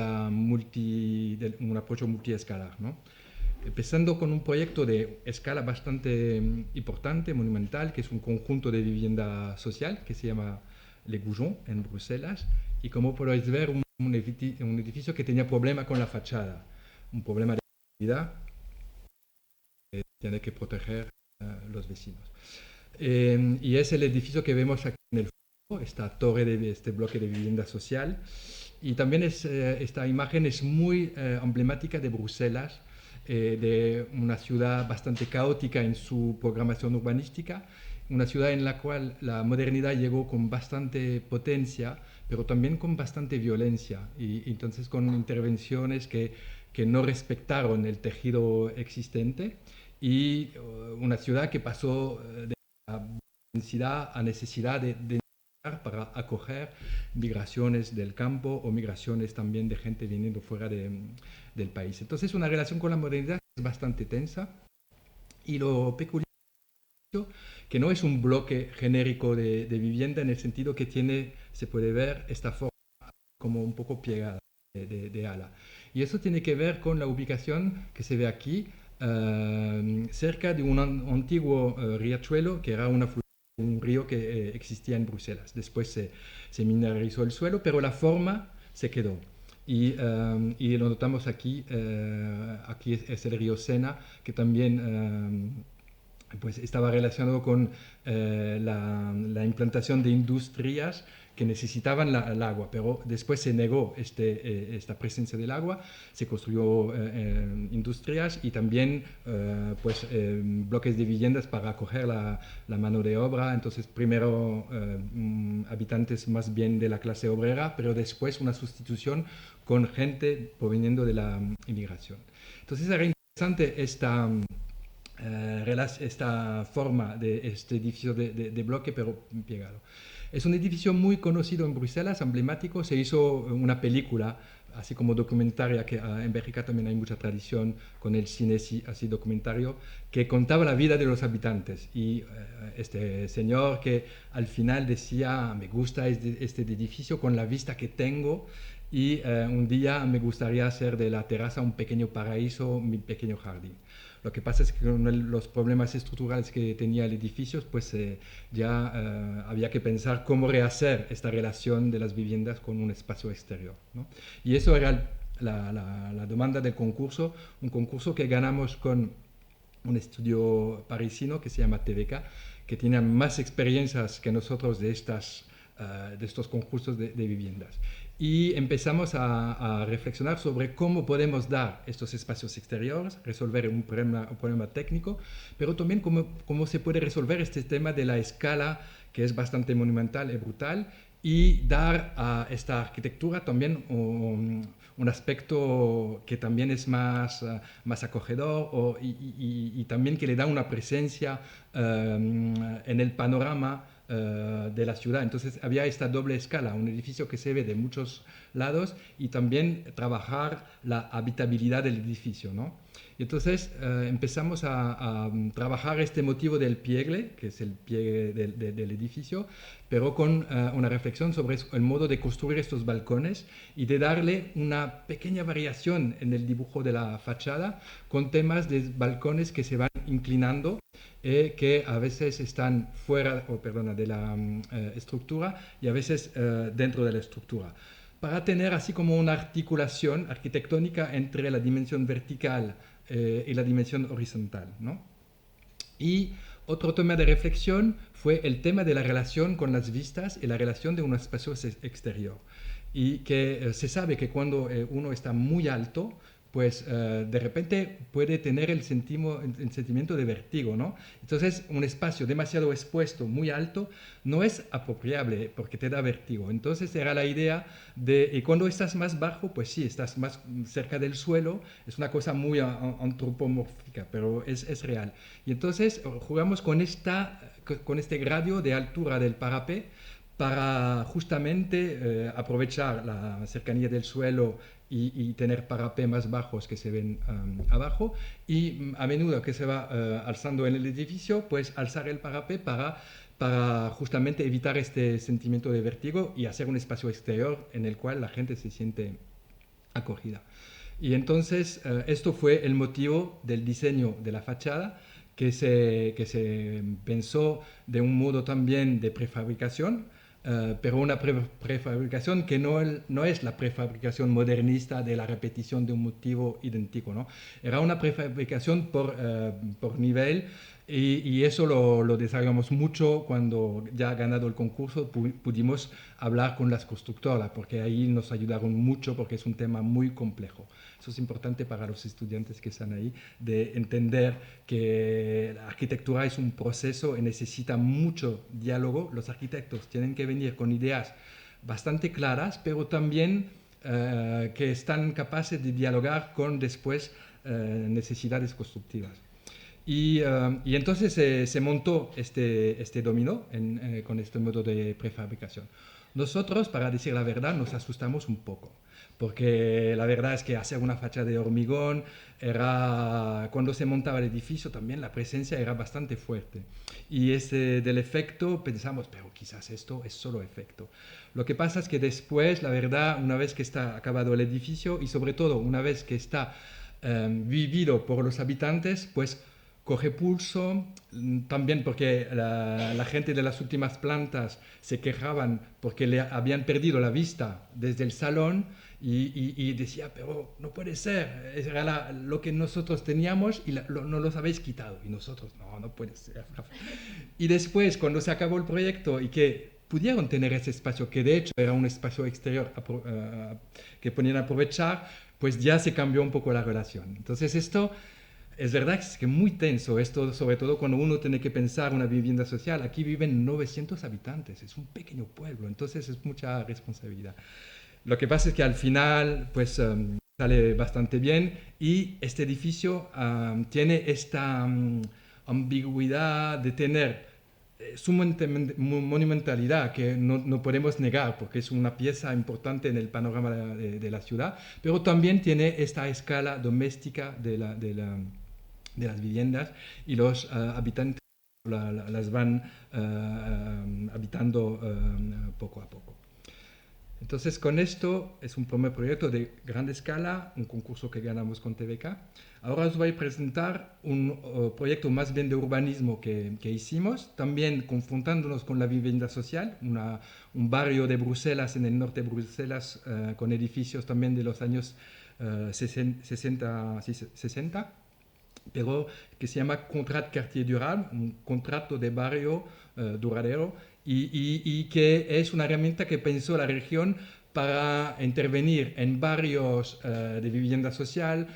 un apoyo multiescalar, ¿no? Empezando con un proyecto de escala bastante importante, monumental, que es un conjunto de vivienda social que se llama Le Goujon en Bruselas, y como podéis ver, un edificio que tenía problema con la fachada, un problema de seguridad que tiene que proteger los vecinos. Y es el edificio que vemos aquí en el fondo, esta torre de este bloque de vivienda social, y también esta imagen es muy emblemática de Bruselas, de una ciudad bastante caótica en su programación urbanística, una ciudad en la cual la modernidad llegó con bastante potencia, pero también con bastante violencia, y entonces con intervenciones que no respetaron el tejido existente, y una ciudad que pasó de densidad a necesidad de para acoger migraciones del campo o migraciones también de gente viniendo fuera del país. Entonces, una relación con la modernidad es bastante tensa y lo peculiar que no es un bloque genérico de vivienda en el sentido que tiene, se puede ver esta forma como un poco plegada de ala. Y eso tiene que ver con la ubicación que se ve aquí, cerca de un antiguo riachuelo que era un río que existía en Bruselas. Después se mineralizó el suelo, pero la forma se quedó. Y lo notamos aquí, aquí es el río Sena, que también pues estaba relacionado con la implantación de industrias que necesitaban el agua, pero después se negó esta presencia del agua, se construyó industrias y también bloques de viviendas para acoger la mano de obra, entonces primero habitantes más bien de la clase obrera, pero después una sustitución con gente proveniendo de la inmigración. Entonces era interesante esta forma de este edificio de bloque, pero pegado. Es un edificio muy conocido en Bruselas, emblemático. Se hizo una película, así como documentaria, que en Bélgica también hay mucha tradición con el cine así documentario, que contaba la vida de los habitantes. Y este señor que al final decía, me gusta este edificio con la vista que tengo, y un día me gustaría hacer de la terraza un pequeño paraíso, mi pequeño jardín. Lo que pasa es que con los problemas estructurales que tenía el edificio, pues ya había que pensar cómo rehacer esta relación de las viviendas con un espacio exterior, ¿no? Y eso era la demanda del concurso, un concurso que ganamos con un estudio parisino que se llama TVK, que tiene más experiencias que nosotros de estos concursos de viviendas. Y empezamos a reflexionar sobre cómo podemos dar estos espacios exteriores, resolver un problema técnico, pero también cómo se puede resolver este tema de la escala, que es bastante monumental y brutal, y dar a esta arquitectura también un aspecto que también es más acogedor y también que le da una presencia en el panorama de la ciudad. Entonces había esta doble escala, un edificio que se ve de muchos lados y también trabajar la habitabilidad del edificio, ¿no? Y entonces empezamos a trabajar este motivo del pliegue, que es el pliegue del edificio, pero con una reflexión sobre el modo de construir estos balcones y de darle una pequeña variación en el dibujo de la fachada con temas de balcones que se van inclinando, que a veces están fuera de la estructura y a veces dentro de la estructura, para tener así como una articulación arquitectónica entre la dimensión vertical y la dimensión horizontal, ¿no? Y otro tema de reflexión fue el tema de la relación con las vistas y la relación de un espacio exterior. Y que se sabe que cuando uno está muy alto, pues de repente puede tener el sentimiento de vértigo, ¿no? Entonces, un espacio demasiado expuesto, muy alto, no es apropiable porque te da vértigo. Entonces, era la idea y cuando estás más bajo, pues sí, estás más cerca del suelo, es una cosa muy antropomórfica, pero es real. Y entonces, jugamos con este grado de altura del parapé para justamente aprovechar la cercanía del suelo y tener parapé más bajos que se ven abajo, y a menudo que se va alzando en el edificio, pues alzar el parapé para justamente evitar este sentimiento de vértigo y hacer un espacio exterior en el cual la gente se siente acogida. Y entonces esto fue el motivo del diseño de la fachada, que se pensó de un modo también de prefabricación, pero una prefabricación que no es la prefabricación modernista de la repetición de un motivo idéntico, ¿no? Era una prefabricación por nivel, y eso lo desarrollamos mucho cuando ya ganado el concurso pudimos hablar con las constructoras, porque ahí nos ayudaron mucho porque es un tema muy complejo. Eso es importante para los estudiantes que están ahí, de entender que la arquitectura es un proceso y necesita mucho diálogo. Los arquitectos tienen que venir con ideas bastante claras, pero también que están capaces de dialogar con después necesidades constructivas. Y entonces se montó este dominó con este modo de prefabricación. Nosotros, para decir la verdad, nos asustamos un poco, porque la verdad es que hacer una fachada de hormigón cuando se montaba el edificio también la presencia era bastante fuerte. Y del efecto pensamos, pero quizás esto es solo efecto. Lo que pasa es que después, la verdad, una vez que está acabado el edificio y sobre todo una vez que está vivido por los habitantes, pues coge pulso, también porque la gente de las últimas plantas se quejaban porque le habían perdido la vista desde el salón y decía, pero no puede ser, era lo que nosotros teníamos y no los habéis quitado. Y nosotros, no puede ser. Y después, cuando se acabó el proyecto y que pudieron tener ese espacio, que de hecho era un espacio exterior que podían aprovechar, pues ya se cambió un poco la relación. Entonces esto es verdad que es muy tenso, esto sobre todo cuando uno tiene que pensar una vivienda social. Aquí viven 900 habitantes, es un pequeño pueblo, entonces es mucha responsabilidad. Lo que pasa es que al final pues sale bastante bien y este edificio tiene esta ambigüedad de tener su monumentalidad que no podemos negar porque es una pieza importante en el panorama de la ciudad, pero también tiene esta escala doméstica de las viviendas y los habitantes las van habitando poco a poco. Entonces, con esto es un primer proyecto de gran escala, un concurso que ganamos con TVK. Ahora os voy a presentar un proyecto más bien de urbanismo que hicimos, también confrontándonos con la vivienda social, un barrio de Bruselas, en el norte de Bruselas, con edificios también de los años 60, pero que se llama Contrat Quartier Durable, un contrato de barrio duradero, y que es una herramienta que pensó la región para intervenir en barrios de vivienda social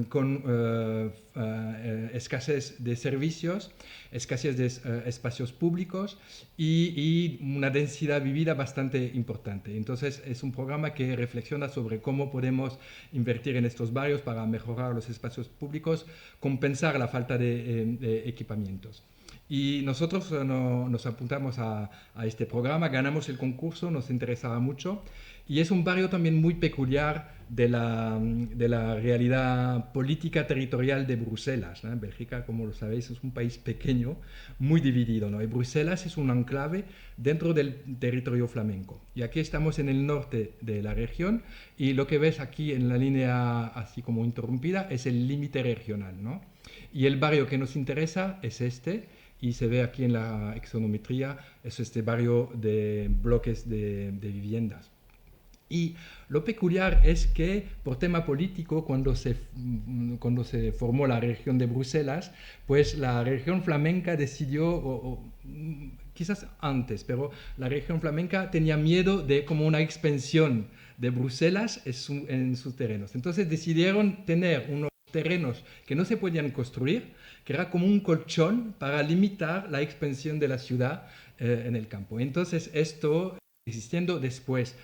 con escasez de servicios, escasez de espacios públicos y una densidad vivida bastante importante. Entonces es un programa que reflexiona sobre cómo podemos invertir en estos barrios para mejorar los espacios públicos, compensar la falta de equipamientos. Y nosotros nos apuntamos a este programa, ganamos el concurso, nos interesaba mucho. Y es un barrio también muy peculiar de la realidad política territorial de Bruselas, ¿no? Bélgica, como lo sabéis, es un país pequeño, muy dividido, ¿no? Y Bruselas es un enclave dentro del territorio flamenco. Y aquí estamos en el norte de la región y lo que ves aquí en la línea así como interrumpida es el límite regional, ¿no? Y el barrio que nos interesa es este. Y se ve aquí en la exonometría, es este barrio de bloques de viviendas. Y lo peculiar es que por tema político, cuando se formó la región de Bruselas, pues la región flamenca decidió, quizás antes, pero la región flamenca tenía miedo de como una expansión de Bruselas en sus terrenos. Entonces decidieron tener unos terrenos que no se podían construir, que era como un colchón para limitar la expansión de la ciudad en el campo. Entonces esto, existiendo después,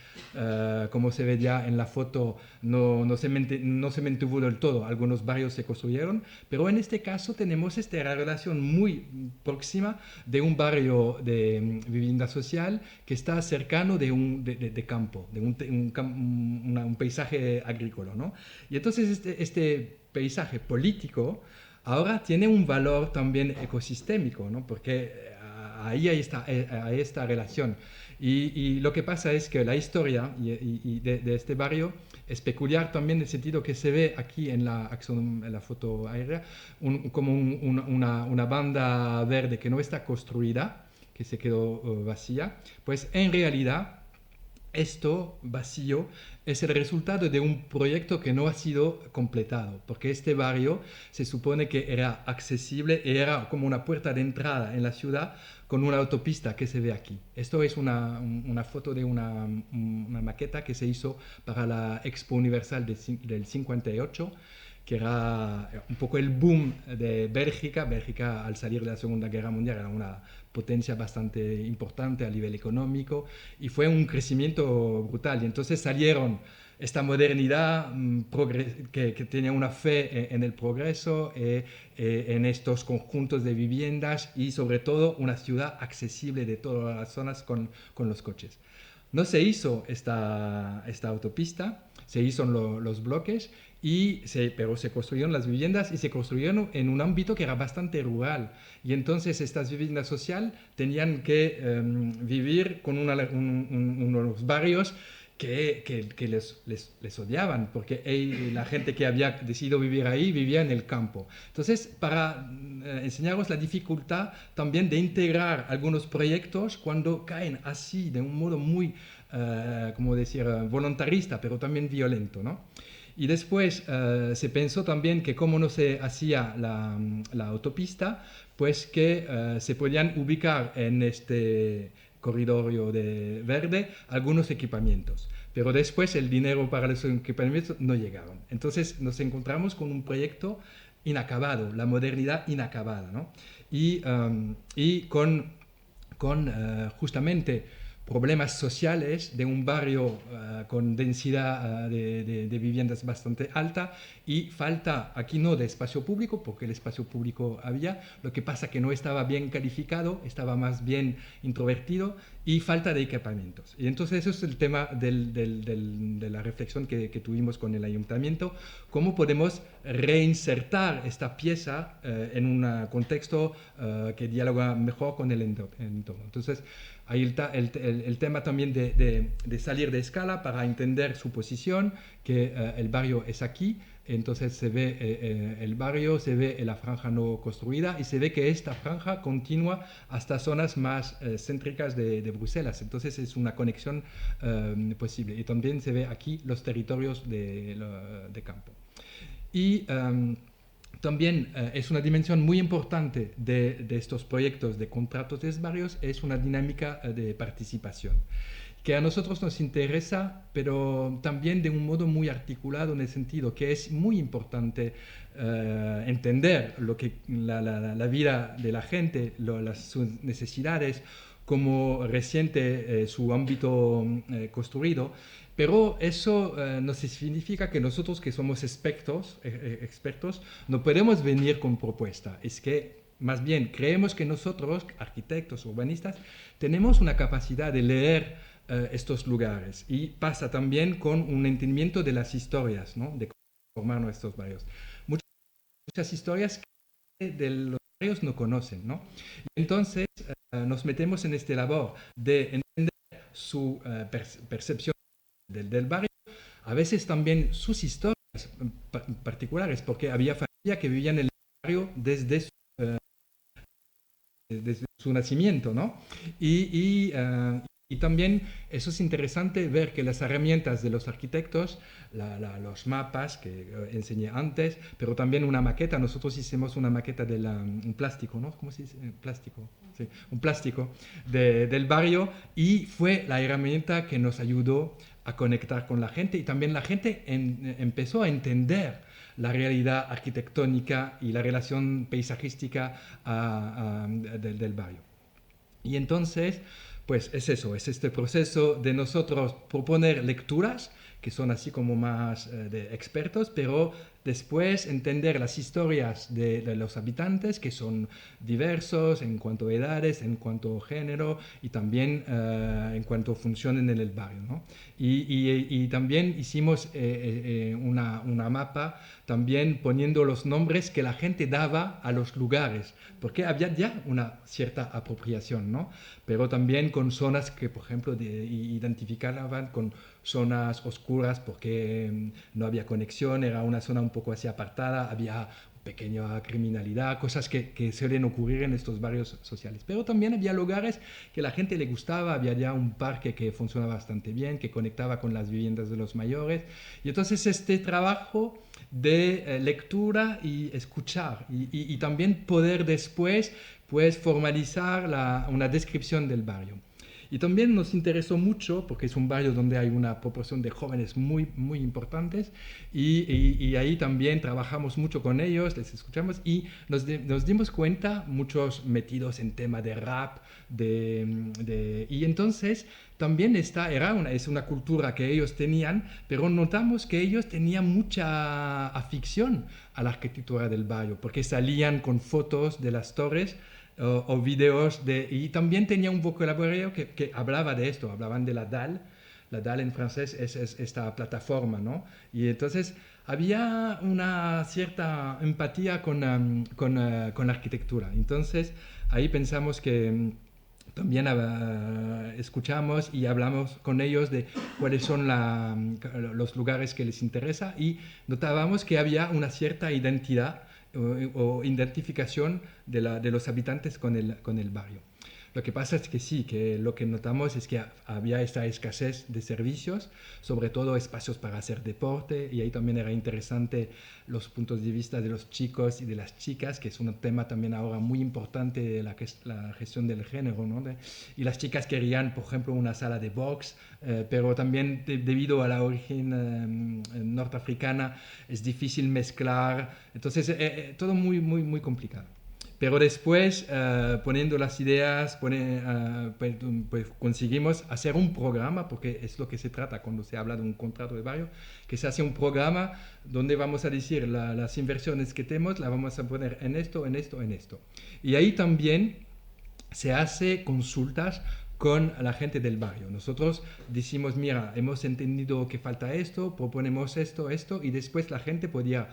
como se ve ya en la foto, no se mantuvo del todo, algunos barrios se construyeron, pero en este caso tenemos esta relación muy próxima de un barrio de vivienda social que está cercano de campo, de un paisaje agrícola, ¿no? Y entonces este paisaje político ahora tiene un valor también ecosistémico, ¿no? Porque ahí hay esta relación. Y lo que pasa es que la historia de este barrio es peculiar también en el sentido que se ve aquí en la foto aérea como una banda verde que no está construida, que se quedó vacía. Pues en realidad esto vacío es el resultado de un proyecto que no ha sido completado, porque este barrio se supone que era accesible y era como una puerta de entrada en la ciudad con una autopista que se ve aquí. Esto es una foto de una maqueta que se hizo para la Expo Universal del 58, que era un poco el boom de Bélgica. Bélgica, al salir de la Segunda Guerra Mundial, era una potencia bastante importante a nivel económico y fue un crecimiento brutal. Y entonces salieron esta modernidad que tenía una fe en el progreso, en estos conjuntos de viviendas y sobre todo una ciudad accesible de todas las zonas con los coches. No se hizo esta autopista, se hizo los bloques, pero se construyeron las viviendas y se construyeron en un ámbito que era bastante rural. Y entonces estas viviendas sociales tenían que vivir con unos barrios que les odiaban, porque la gente que había decidido vivir ahí vivía en el campo. Entonces, para enseñaros la dificultad también de integrar algunos proyectos cuando caen así, de un modo muy, como decir, voluntarista, pero también violento, ¿no? Y después se pensó también que como no se hacía la autopista, pues que se podían ubicar en este corredor de verde algunos equipamientos. Pero después el dinero para los equipamientos no llegaron. Entonces nos encontramos con un proyecto inacabado, la modernidad inacabada, ¿no? Y con justamente problemas sociales de un barrio con densidad de viviendas bastante alta y falta aquí no de espacio público, porque el espacio público había, lo que pasa que no estaba bien calificado, estaba más bien introvertido y falta de equipamientos. Y entonces eso es el tema de la reflexión que tuvimos con el ayuntamiento, cómo podemos reinsertar esta pieza en un contexto que dialoga mejor con el entorno. Entonces, ahí el tema también de salir de escala para entender su posición, que el barrio es aquí, entonces se ve el barrio, se ve la franja no construida y se ve que esta franja continúa hasta zonas más céntricas de Bruselas, entonces es una conexión posible. Y también se ve aquí los territorios de campo. Y también es una dimensión muy importante de estos proyectos de contratos de barrios, es una dinámica de participación, que a nosotros nos interesa, pero también de un modo muy articulado en el sentido que es muy importante entender la vida de la gente, sus necesidades, como reciente su ámbito construido. Pero eso no significa que nosotros que somos expertos no podemos venir con propuesta. Es que más bien creemos que nosotros, arquitectos, urbanistas, tenemos una capacidad de leer estos lugares y pasa también con un entendimiento de las historias, ¿no? De cómo formar nuestros barrios. Muchas historias que de los barrios no conocen, ¿no? Y entonces nos metemos en esta labor de entender su percepción del barrio, a veces también sus historias particulares, porque había familias que vivían en el barrio desde su nacimiento, ¿no? Y también eso es interesante ver que las herramientas de los arquitectos, los mapas que enseñé antes, pero también una maqueta, nosotros hicimos una maqueta de un plástico, ¿no? ¿Cómo se dice? Plástico. Sí, un plástico del barrio y fue la herramienta que nos ayudó a conectar con la gente y también la gente empezó a entender la realidad arquitectónica y la relación paisajística del barrio. Y entonces, pues es eso, es este proceso de nosotros proponer lecturas que son así como más de expertos, pero después entender las historias de los habitantes que son diversos en cuanto a edades, en cuanto a género y también en cuanto funcionan en el barrio, ¿no? Y también hicimos una mapa también poniendo los nombres que la gente daba a los lugares, porque había ya una cierta apropiación, ¿no? Pero también con zonas que, por ejemplo, identificaban con zonas oscuras porque no había conexión, era una zona un poco así apartada, había pequeña criminalidad, cosas que suelen ocurrir en estos barrios sociales. Pero también había lugares que a la gente le gustaba, había ya un parque que funcionaba bastante bien, que conectaba con las viviendas de los mayores. Y entonces este trabajo de lectura y escuchar y también poder después pues formalizar una descripción del barrio. Y también nos interesó mucho, porque es un barrio donde hay una proporción de jóvenes muy, muy importantes, y ahí también trabajamos mucho con ellos, les escuchamos, y nos dimos cuenta, muchos metidos en tema de rap, y entonces también es una cultura que ellos tenían, pero notamos que ellos tenían mucha afición a la arquitectura del barrio, porque salían con fotos de las torres o videos y también tenía un vocabulario que hablaba de esto, hablaban de la DAL. La DAL en francés es esta plataforma, ¿no? Y entonces había una cierta empatía con la arquitectura. Entonces ahí pensamos que también escuchamos y hablamos con ellos de cuáles son los lugares que les interesa, y notábamos que había una cierta identidad o identificación de los habitantes con el barrio. Lo que pasa es que sí, que lo que notamos es que había esta escasez de servicios, sobre todo espacios para hacer deporte, y ahí también era interesante los puntos de vista de los chicos y de las chicas, que es un tema también ahora muy importante de la gestión del género, ¿no? Y las chicas querían, por ejemplo, una sala de box, pero también debido a la origen norteafricana es difícil mezclar, entonces todo muy, muy, muy complicado. Pero después, poniendo las ideas, pues conseguimos hacer un programa, porque es lo que se trata cuando se habla de un contrato de barrio, que se hace un programa donde vamos a decir las inversiones que tenemos, las vamos a poner en esto, en esto, en esto. Y ahí también se hace consultas con la gente del barrio. Nosotros decimos, mira, hemos entendido que falta esto, proponemos esto, y después la gente podía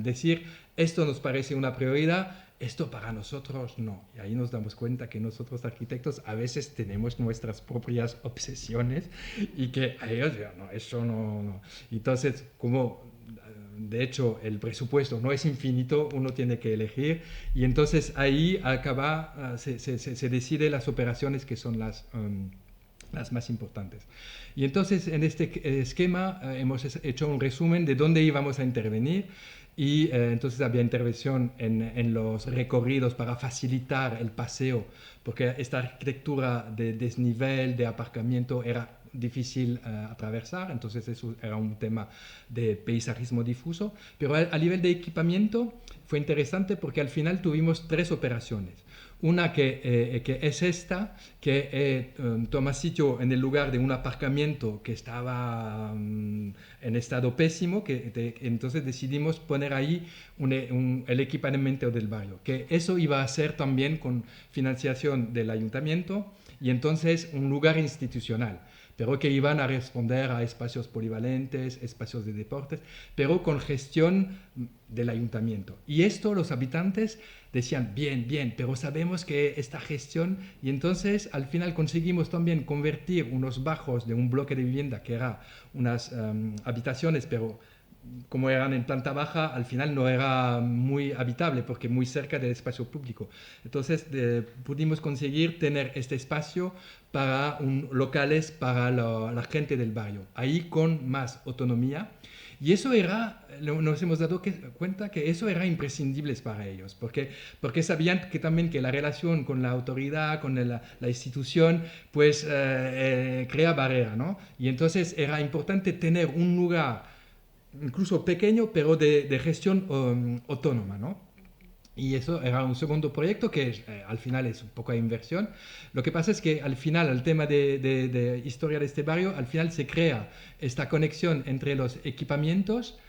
decir, esto nos parece una prioridad, esto para nosotros no. Y ahí nos damos cuenta que nosotros arquitectos a veces tenemos nuestras propias obsesiones y que a ellos, no, eso no. Entonces, como de hecho el presupuesto no es infinito, uno tiene que elegir, y entonces ahí se decide las operaciones que son las más importantes. Y entonces en este esquema hemos hecho un resumen de dónde íbamos a intervenir, y entonces había intervención en los recorridos para facilitar el paseo, porque esta arquitectura de desnivel, de aparcamiento, era difícil atravesar, entonces eso era un tema de paisajismo difuso, pero a nivel de equipamiento fue interesante porque al final tuvimos 3 operaciones. Una que es esta, que toma sitio en el lugar de un aparcamiento que estaba en estado pésimo, entonces decidimos poner ahí el equipamiento del barrio, que eso iba a ser también con financiación del ayuntamiento, y entonces un lugar institucional, pero que iban a responder a espacios polivalentes, espacios de deportes, pero con gestión del ayuntamiento. Y esto los habitantes decían, bien, pero sabemos que esta gestión, y entonces al final conseguimos también convertir unos bajos de un bloque de vivienda que eran unas habitaciones, pero como eran en planta baja, al final no era muy habitable porque muy cerca del espacio público. Entonces pudimos conseguir tener este espacio para locales para la gente del barrio, ahí con más autonomía. Y eso nos hemos dado cuenta que eso era imprescindible para ellos, porque sabían que también que la relación con la autoridad, con la institución, pues crea barrera, ¿no? Y entonces era importante tener un lugar incluso pequeño, pero de gestión autónoma, ¿no? Y eso era un segundo proyecto que al final es un poco de inversión. Lo que pasa es que al final, el tema de historia de este barrio, al final se crea esta conexión entre los equipamientos,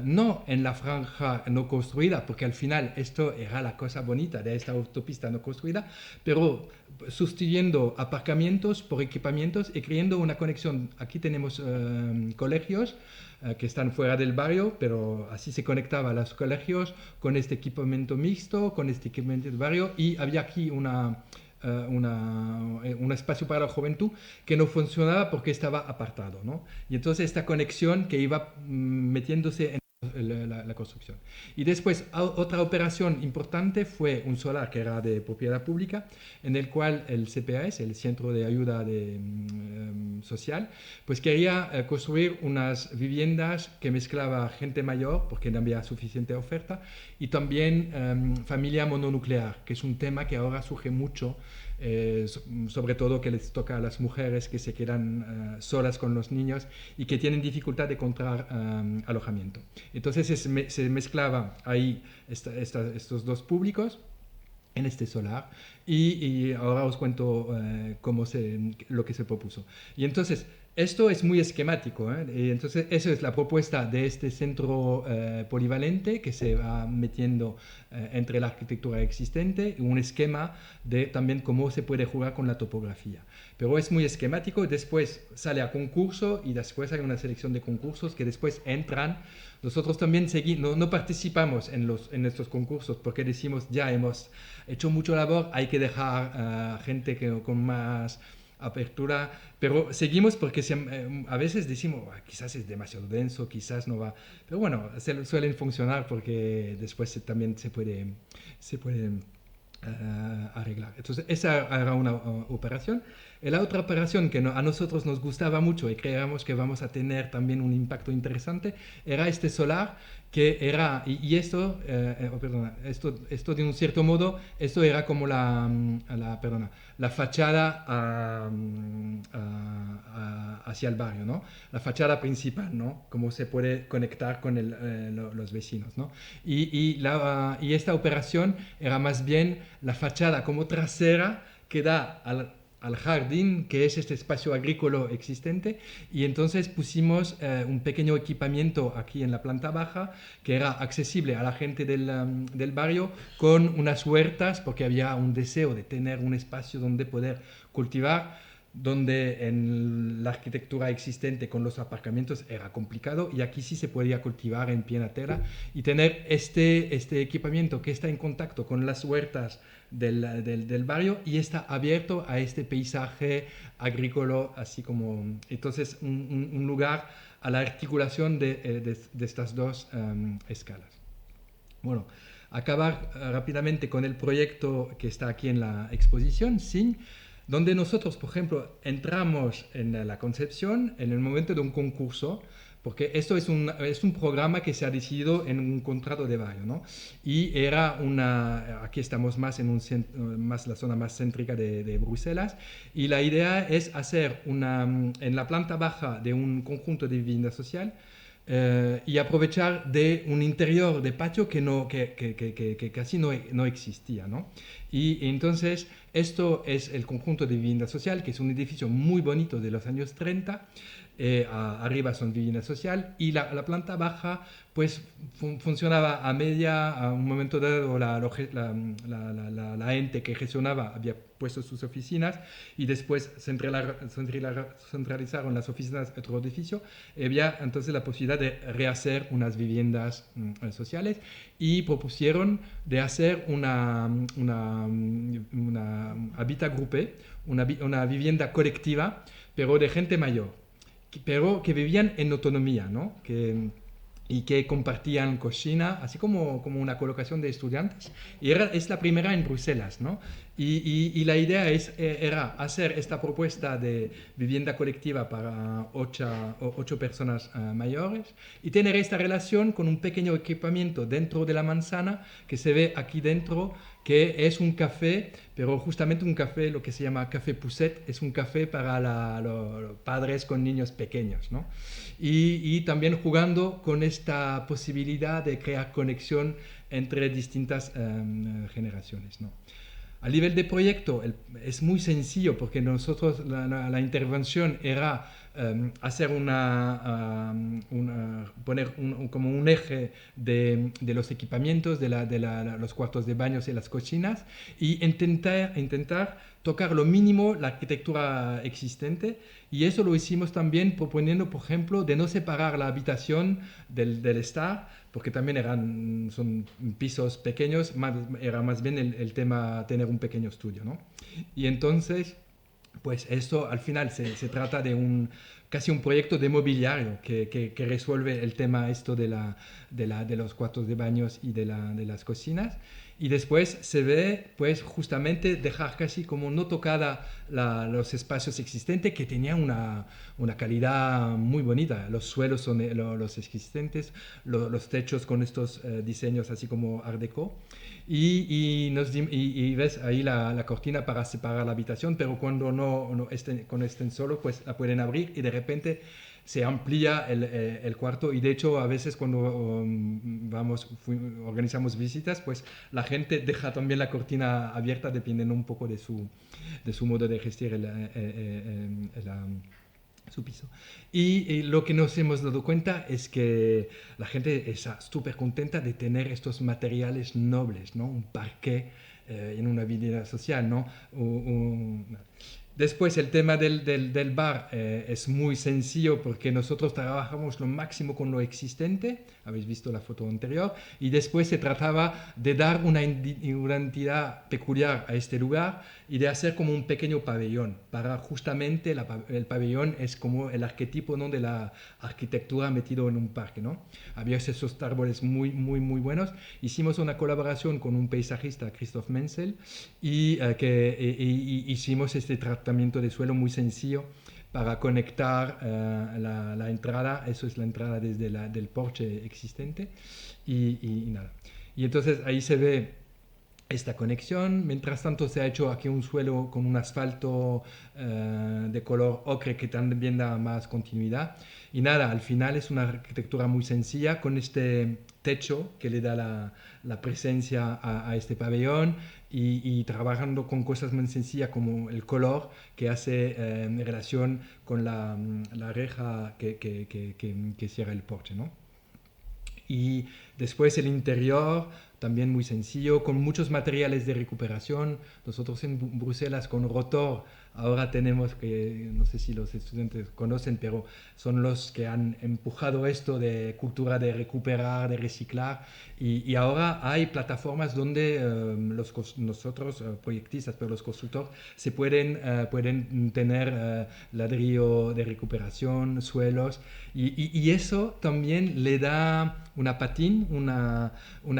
no en la franja no construida, porque al final esto era la cosa bonita de esta autopista no construida, pero sustituyendo aparcamientos por equipamientos y creando una conexión. Aquí tenemos colegios que están fuera del barrio, pero así se conectaba a los colegios con este equipamiento mixto, con este equipamiento del barrio, y había aquí un espacio para la juventud que no funcionaba porque estaba apartado, ¿no? Y entonces esta conexión que iba metiéndose en la construcción. Y después otra operación importante fue un solar que era de propiedad pública, en el cual el CPAS, el Centro de Ayuda Social, pues quería construir unas viviendas que mezclaba gente mayor, porque no había suficiente oferta, y también familia mononuclear, que es un tema que ahora surge mucho sobre todo que les toca a las mujeres que se quedan solas con los niños y que tienen dificultad de encontrar alojamiento. Entonces se mezclaba ahí estos dos públicos en este solar y ahora os cuento lo que se propuso. Y entonces, esto es muy esquemático, ¿eh? Y entonces, eso es la propuesta de este centro polivalente que se va metiendo entre la arquitectura existente, un esquema de también cómo se puede jugar con la topografía. Pero es muy esquemático, después sale a concurso y después hay una selección de concursos que después entran. Nosotros también no participamos en estos concursos porque decimos ya hemos hecho mucho labor, hay que dejar gente con más apertura, pero seguimos porque a veces decimos quizás es demasiado denso, quizás no va, pero bueno, suelen funcionar porque después también se puede arreglar. Entonces esa era una operación. Y la otra operación que a nosotros nos gustaba mucho y creíamos que vamos a tener también un impacto interesante era este solar que era, y esto, esto de un cierto modo, esto era como la fachada hacia el barrio, ¿no? La fachada principal, ¿no? Cómo se puede conectar con los vecinos, ¿no? Y esta operación era más bien la fachada como trasera que da al jardín, que es este espacio agrícola existente, y entonces pusimos un pequeño equipamiento aquí en la planta baja que era accesible a la gente del barrio con unas huertas, porque había un deseo de tener un espacio donde poder cultivar, donde en la arquitectura existente con los aparcamientos era complicado, y aquí sí se podía cultivar en pie de tierra y tener este equipamiento que está en contacto con las huertas del barrio y está abierto a este paisaje agrícola, así como, entonces un lugar a la articulación de estas dos escalas. Bueno, acabar rápidamente con el proyecto que está aquí en la exposición, SIN, donde nosotros, por ejemplo, entramos en la concepción en el momento de un concurso, porque esto es un programa que se ha decidido en un contrato de barrio, ¿no? Y era aquí estamos más más la zona más céntrica de Bruselas, y la idea es hacer en la planta baja de un conjunto de vivienda social, y aprovechar de un interior de patio que casi no existía, ¿no? Y entonces esto es el conjunto de vivienda social, que es un edificio muy bonito de los años 30, arriba son vivienda social, y la planta baja pues funcionaba a un momento dado la ente que gestionaba había puesto sus oficinas, y después centralizaron las oficinas en otro edificio, y había entonces la posibilidad de rehacer unas viviendas sociales, y propusieron de hacer una habitat groupé, una vivienda colectiva, pero de gente mayor, pero que vivían en autonomía, ¿no? Y que compartían cocina, así como una colocación de estudiantes. Y es la primera en Bruselas, ¿no? Y la idea era hacer esta propuesta de vivienda colectiva para 8 personas mayores, y tener esta relación con un pequeño equipamiento dentro de la manzana que se ve aquí dentro, que es un café, pero justamente un café, lo que se llama café Pousset, es un café para los padres con niños pequeños, ¿no? Y también jugando con esta posibilidad de crear conexión entre distintas generaciones, ¿no? A nivel de proyecto es muy sencillo, porque nosotros la intervención era hacer poner como un eje de los equipamientos, de los cuartos de baños y las cocinas, y intentar tocar lo mínimo la arquitectura existente, y eso lo hicimos también proponiendo, por ejemplo, de no separar la habitación del estar, porque también son pisos pequeños, era más bien el tema tener un pequeño estudio, ¿no? Y entonces, pues esto al final se trata de casi un proyecto de mobiliario que resuelve el tema esto de los cuartos de baños y de las cocinas. Y después se ve, pues, justamente dejar casi como no tocada los espacios existentes que tenían una calidad muy bonita. Los suelos son los existentes, los techos con estos diseños así como Art Deco. Y ves ahí la cortina para separar la habitación, pero cuando no estén solo, pues la pueden abrir y de repente se amplía el cuarto. Y de hecho a veces cuando organizamos visitas, pues la gente deja también la cortina abierta dependiendo un poco de su modo de gestionar su piso. Y lo que nos hemos dado cuenta es que la gente está súper contenta de tener estos materiales nobles, ¿no? Un parqué en una vivienda social, ¿no? Después el tema del bar es muy sencillo porque nosotros trabajamos lo máximo con lo existente, habéis visto la foto anterior, y después se trataba de dar una identidad peculiar a este lugar y de hacer como un pequeño pabellón, para justamente el pabellón es como el arquetipo, ¿no?, de la arquitectura metido en un parque, ¿no? Había esos árboles muy, muy, muy buenos. Hicimos una colaboración con un paisajista, Christoph Menzel, y hicimos este tratamiento de suelo muy sencillo para conectar la entrada, eso es la entrada desde del porche existente, y nada. Y entonces ahí se ve esta conexión. Mientras tanto se ha hecho aquí un suelo con un asfalto de color ocre que también da más continuidad. Y nada, al final es una arquitectura muy sencilla con este techo que le da la presencia a este pabellón y trabajando con cosas muy sencillas como el color que hace relación con la reja que cierra el porche, ¿no? Y después el interior, también muy sencillo, con muchos materiales de recuperación. Nosotros en Bruselas con Rotor, ahora tenemos que, no sé si los estudiantes conocen, pero son los que han empujado esto de cultura de recuperar, de reciclar. Y ahora hay plataformas donde nosotros, proyectistas, pero los constructores, pueden tener ladrillo de recuperación, suelos. Y eso también le da una patín, una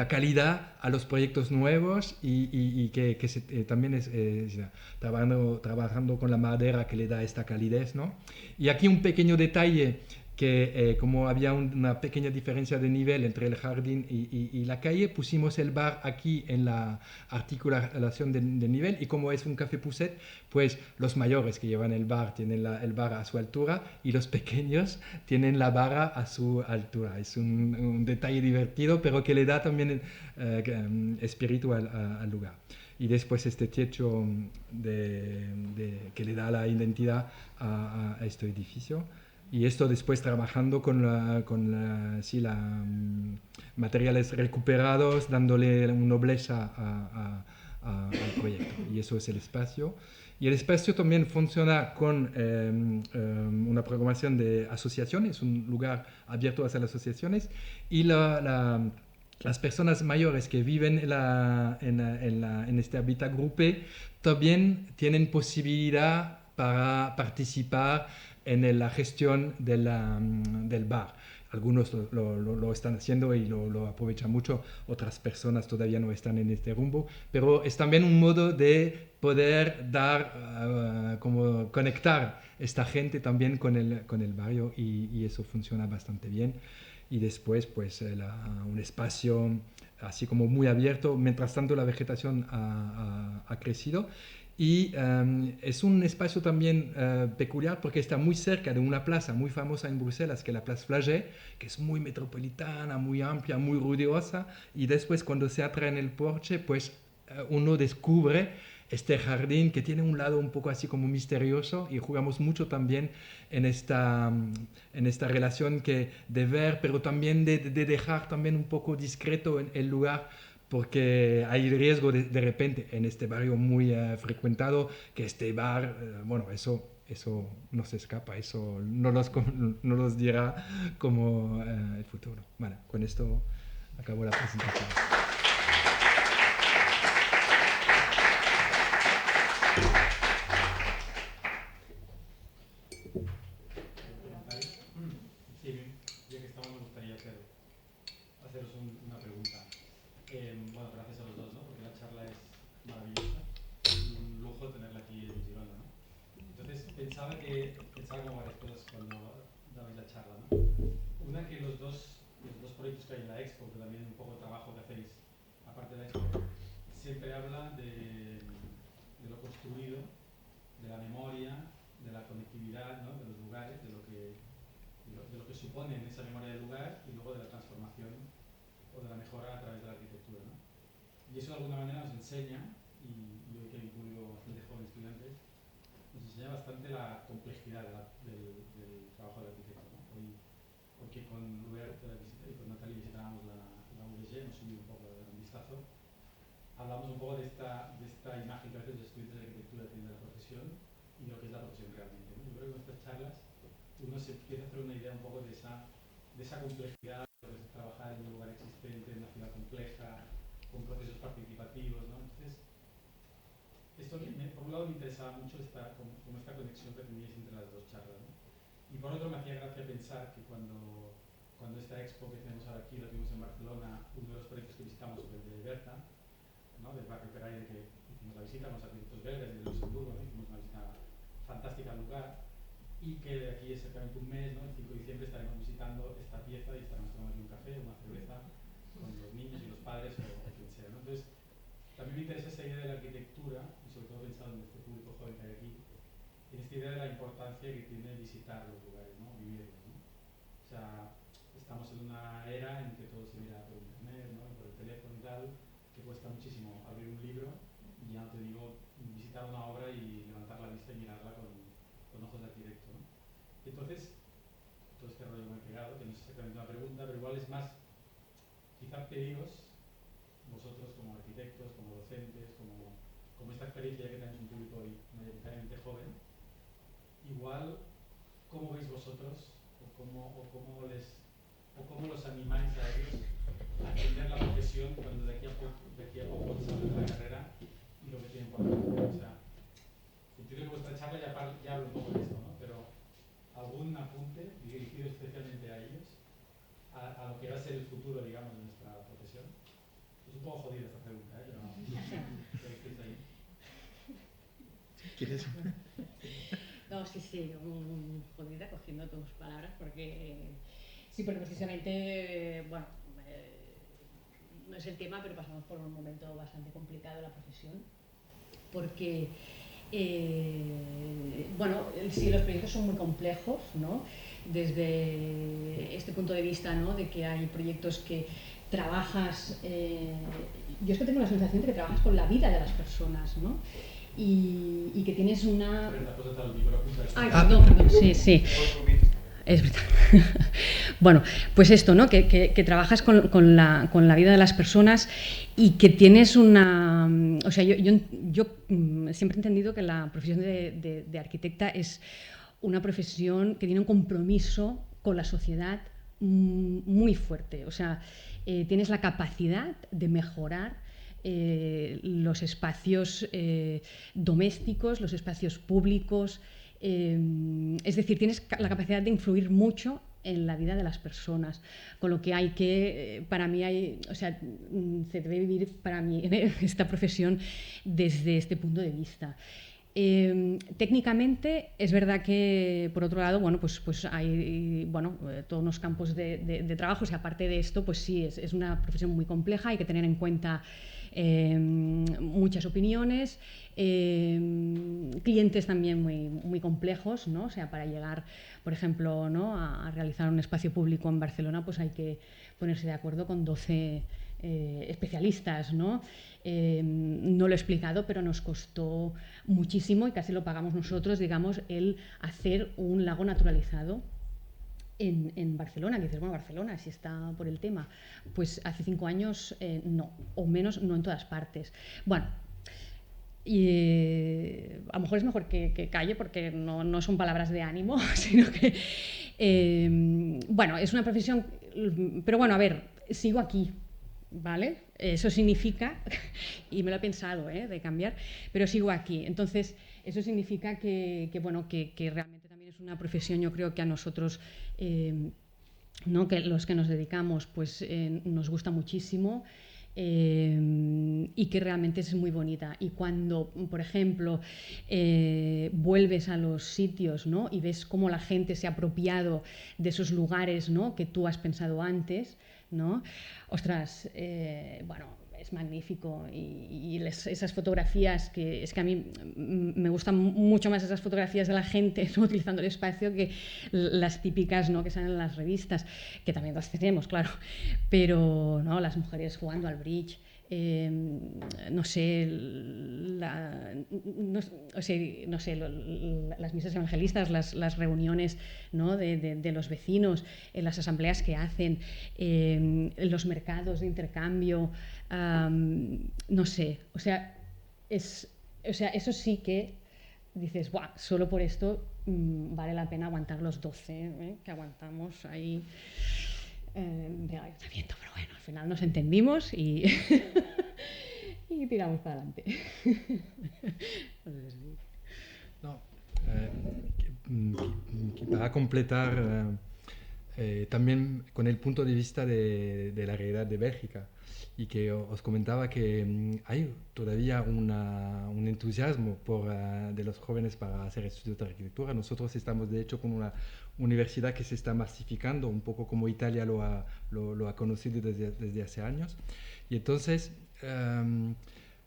calidad a los proyectos nuevos y que también es trabajando con la madera que le da esta calidez, ¿no? Y aquí un pequeño detalle que como había una pequeña diferencia de nivel entre el jardín y la calle, pusimos el bar aquí en la articulación de nivel, y como es un café Pousset, pues los mayores que llevan el bar tienen el bar a su altura y los pequeños tienen la barra a su altura. Es un detalle divertido, pero que le da también espíritu al lugar. Y después este techo que le da la identidad a este edificio. Y esto después trabajando con materiales recuperados, dándole una nobleza al proyecto. Y eso es el espacio. Y el espacio también funciona con una programación de asociaciones, un lugar abierto hacia las asociaciones. Y las personas mayores que viven en este hábitat groupé también tienen posibilidad para participar en la gestión del bar. Algunos lo están haciendo y lo aprovechan mucho, otras personas todavía no están en este rumbo, pero es también un modo de poder dar, como conectar esta gente también con el barrio, y eso funciona bastante bien. Y después pues un espacio así como muy abierto. Mientras tanto la vegetación ha crecido. Y es un espacio también peculiar porque está muy cerca de una plaza muy famosa en Bruselas, que es la Place Flagey, que es muy metropolitana, muy amplia, muy ruidosa. Y después cuando se entra en el porche, pues uno descubre este jardín que tiene un lado un poco así como misterioso, y jugamos mucho también en esta relación de ver, pero también de dejar también un poco discreto en el lugar, porque hay riesgo de repente en este barrio muy frecuentado que este bar, bueno, eso no se escapa, eso no los dirá como el futuro. Bueno, con esto acabo la presentación. Sí, ya que estamos, me gustaría haceros una pregunta. Bueno, gracias a los dos, ¿no? pensaba como varias cosas cuando dabais la charla, ¿no? Una, que los dos proyectos que hay en la Expo, que también un poco de trabajo que hacéis aparte de la Expo, siempre hablan de lo construido, de la memoria, de la conectividad, ¿no? De los lugares, de lo que supone esa memoria del lugar y luego de la transformación o de la mejora a través de la arquitectura, ¿no? Y eso de alguna manera nos enseña, y hoy que hay un público bastante joven, estudiantes, nos enseña bastante la complejidad del trabajo del arquitecto, ¿no? Porque con Robert y con Natalie visitábamos la UDG, nos subimos un poco de un vistazo, hablamos un poco de esta imagen que a veces los estudiantes de arquitectura tienen de la profesión y de lo que es la profesión realmente, ¿no? Yo creo que con estas charlas uno se empieza a hacer una idea un poco de esa complejidad, de trabajar en un lugar existente, en una ciudad compleja, con procesos participativos, ¿no? Entonces, esto por un lado me interesaba mucho como esta conexión que teníais entre las dos charlas, ¿no? Y por otro me hacía gracia pensar que cuando esta expo que tenemos ahora aquí, la tuvimos en Barcelona, uno de los proyectos que visitamos fue el de Berta, ¿no? Del barrio Peraire, que hicimos la visita con los arquitectos belgas y de Luxemburgo, ¿no? Hicimos una visita fantástica al lugar, y que de aquí exactamente un mes, ¿no? El 5 de diciembre estaremos visitando esta pieza y estaremos tomando un café, una cerveza, con los niños y los padres o quien sea, ¿no? Entonces, también me interesa esa idea de la arquitectura, y sobre todo pensando en este público joven que hay aquí, en esta idea de la importancia que tiene visitar los lugares, ¿no? Vivirlos, ¿no? O sea, estamos en una era en que todo se mira por internet, ¿no? Por el teléfono y tal, que cuesta muchísimo abrir un libro y ya no te digo visitar una obra y levantar la vista y mirarla con ojos de arquitecto, ¿no? Entonces, todo este rollo me he pegado, que no es exactamente una pregunta, pero igual es más, quizá pediros, vosotros como arquitectos, como docentes, como esta experiencia que tenéis un público mayoritariamente joven, igual, ¿cómo veis vosotros o cómo los animáis a ellos a entender la profesión cuando de aquí a poco salen de la carrera y lo que tienen por delante? O sea, entiendo que vuestra charla ya habla un poco de esto, ¿no? Pero algún apunte dirigido especialmente a ellos, a lo que va a ser el futuro, digamos, de nuestra profesión. Es un poco jodida esta pregunta, ¿eh? Pero no, estáis ahí. ¿Quieres? No, sí, jodida cogiendo tus palabras, porque sí, porque precisamente, bueno, no es el tema, pero pasamos por un momento bastante complicado de la profesión, porque bueno, sí, los proyectos son muy complejos, ¿no? Desde este punto de vista, ¿no? De que hay proyectos que trabajas, yo es que tengo la sensación de que trabajas con la vida de las personas, ¿no? Y que tienes una... Ay, perdón, sí. Es verdad. Bueno, pues esto, ¿no? Que trabajas con la vida de las personas y que tienes una... O sea, yo siempre he entendido que la profesión de arquitecta es una profesión que tiene un compromiso con la sociedad muy fuerte. O sea, tienes la capacidad de mejorar los espacios domésticos, los espacios públicos. Es decir, tienes la capacidad de influir mucho en la vida de las personas, con lo que hay que, para mí o sea, se debe vivir para mí esta profesión desde este punto de vista. Técnicamente es verdad que, por otro lado, bueno, pues hay todos los campos de trabajo, y aparte de esto, pues sí, es una profesión muy compleja, hay que tener en cuenta muchas opiniones, clientes también muy complejos, ¿no? O sea, para llegar, por ejemplo, ¿no? a realizar un espacio público en Barcelona, pues hay que ponerse de acuerdo con 12 especialistas, ¿no? No lo he explicado, pero nos costó muchísimo y casi lo pagamos nosotros, digamos, el hacer un lago naturalizado en Barcelona. Que dices, bueno, Barcelona, si está por el tema. Pues hace 5 años no, o menos no en todas partes. Bueno, y a lo mejor es mejor que calle, porque no son palabras de ánimo, sino que, bueno, es una profesión, pero bueno, a ver, sigo aquí, ¿vale? Eso significa, y me lo he pensado, de cambiar, pero sigo aquí. Entonces, eso significa que realmente también es una profesión, yo creo que a nosotros, ¿no? Que los que nos dedicamos, pues nos gusta muchísimo. y que realmente es muy bonita. Y cuando, por ejemplo, vuelves a los sitios, ¿no? Y ves cómo la gente se ha apropiado de esos lugares, ¿no? Que tú has pensado antes, ¿no? Ostras, bueno, es magnífico y esas fotografías que es que a mí me gustan mucho más esas fotografías de la gente, ¿no? Utilizando el espacio que las típicas, ¿no? Que salen en las revistas, que también las tenemos, claro, pero ¿no? Las mujeres jugando al bridge, no sé, las misas evangelistas, las reuniones, ¿no? de los vecinos, las asambleas que hacen, los mercados de intercambio, no sé, o sea, eso sí que dices, ¡buah! Solo por esto vale la pena aguantar los 12 que aguantamos ahí de ayuntamiento, pero bueno, al final nos entendimos y, y tiramos para adelante. No, para completar también con el punto de vista de la realidad de Bélgica, y que os comentaba que hay todavía un entusiasmo de los jóvenes para hacer estudios de arquitectura. Nosotros estamos de hecho con una universidad que se está masificando, un poco como Italia lo ha conocido desde hace años. Y entonces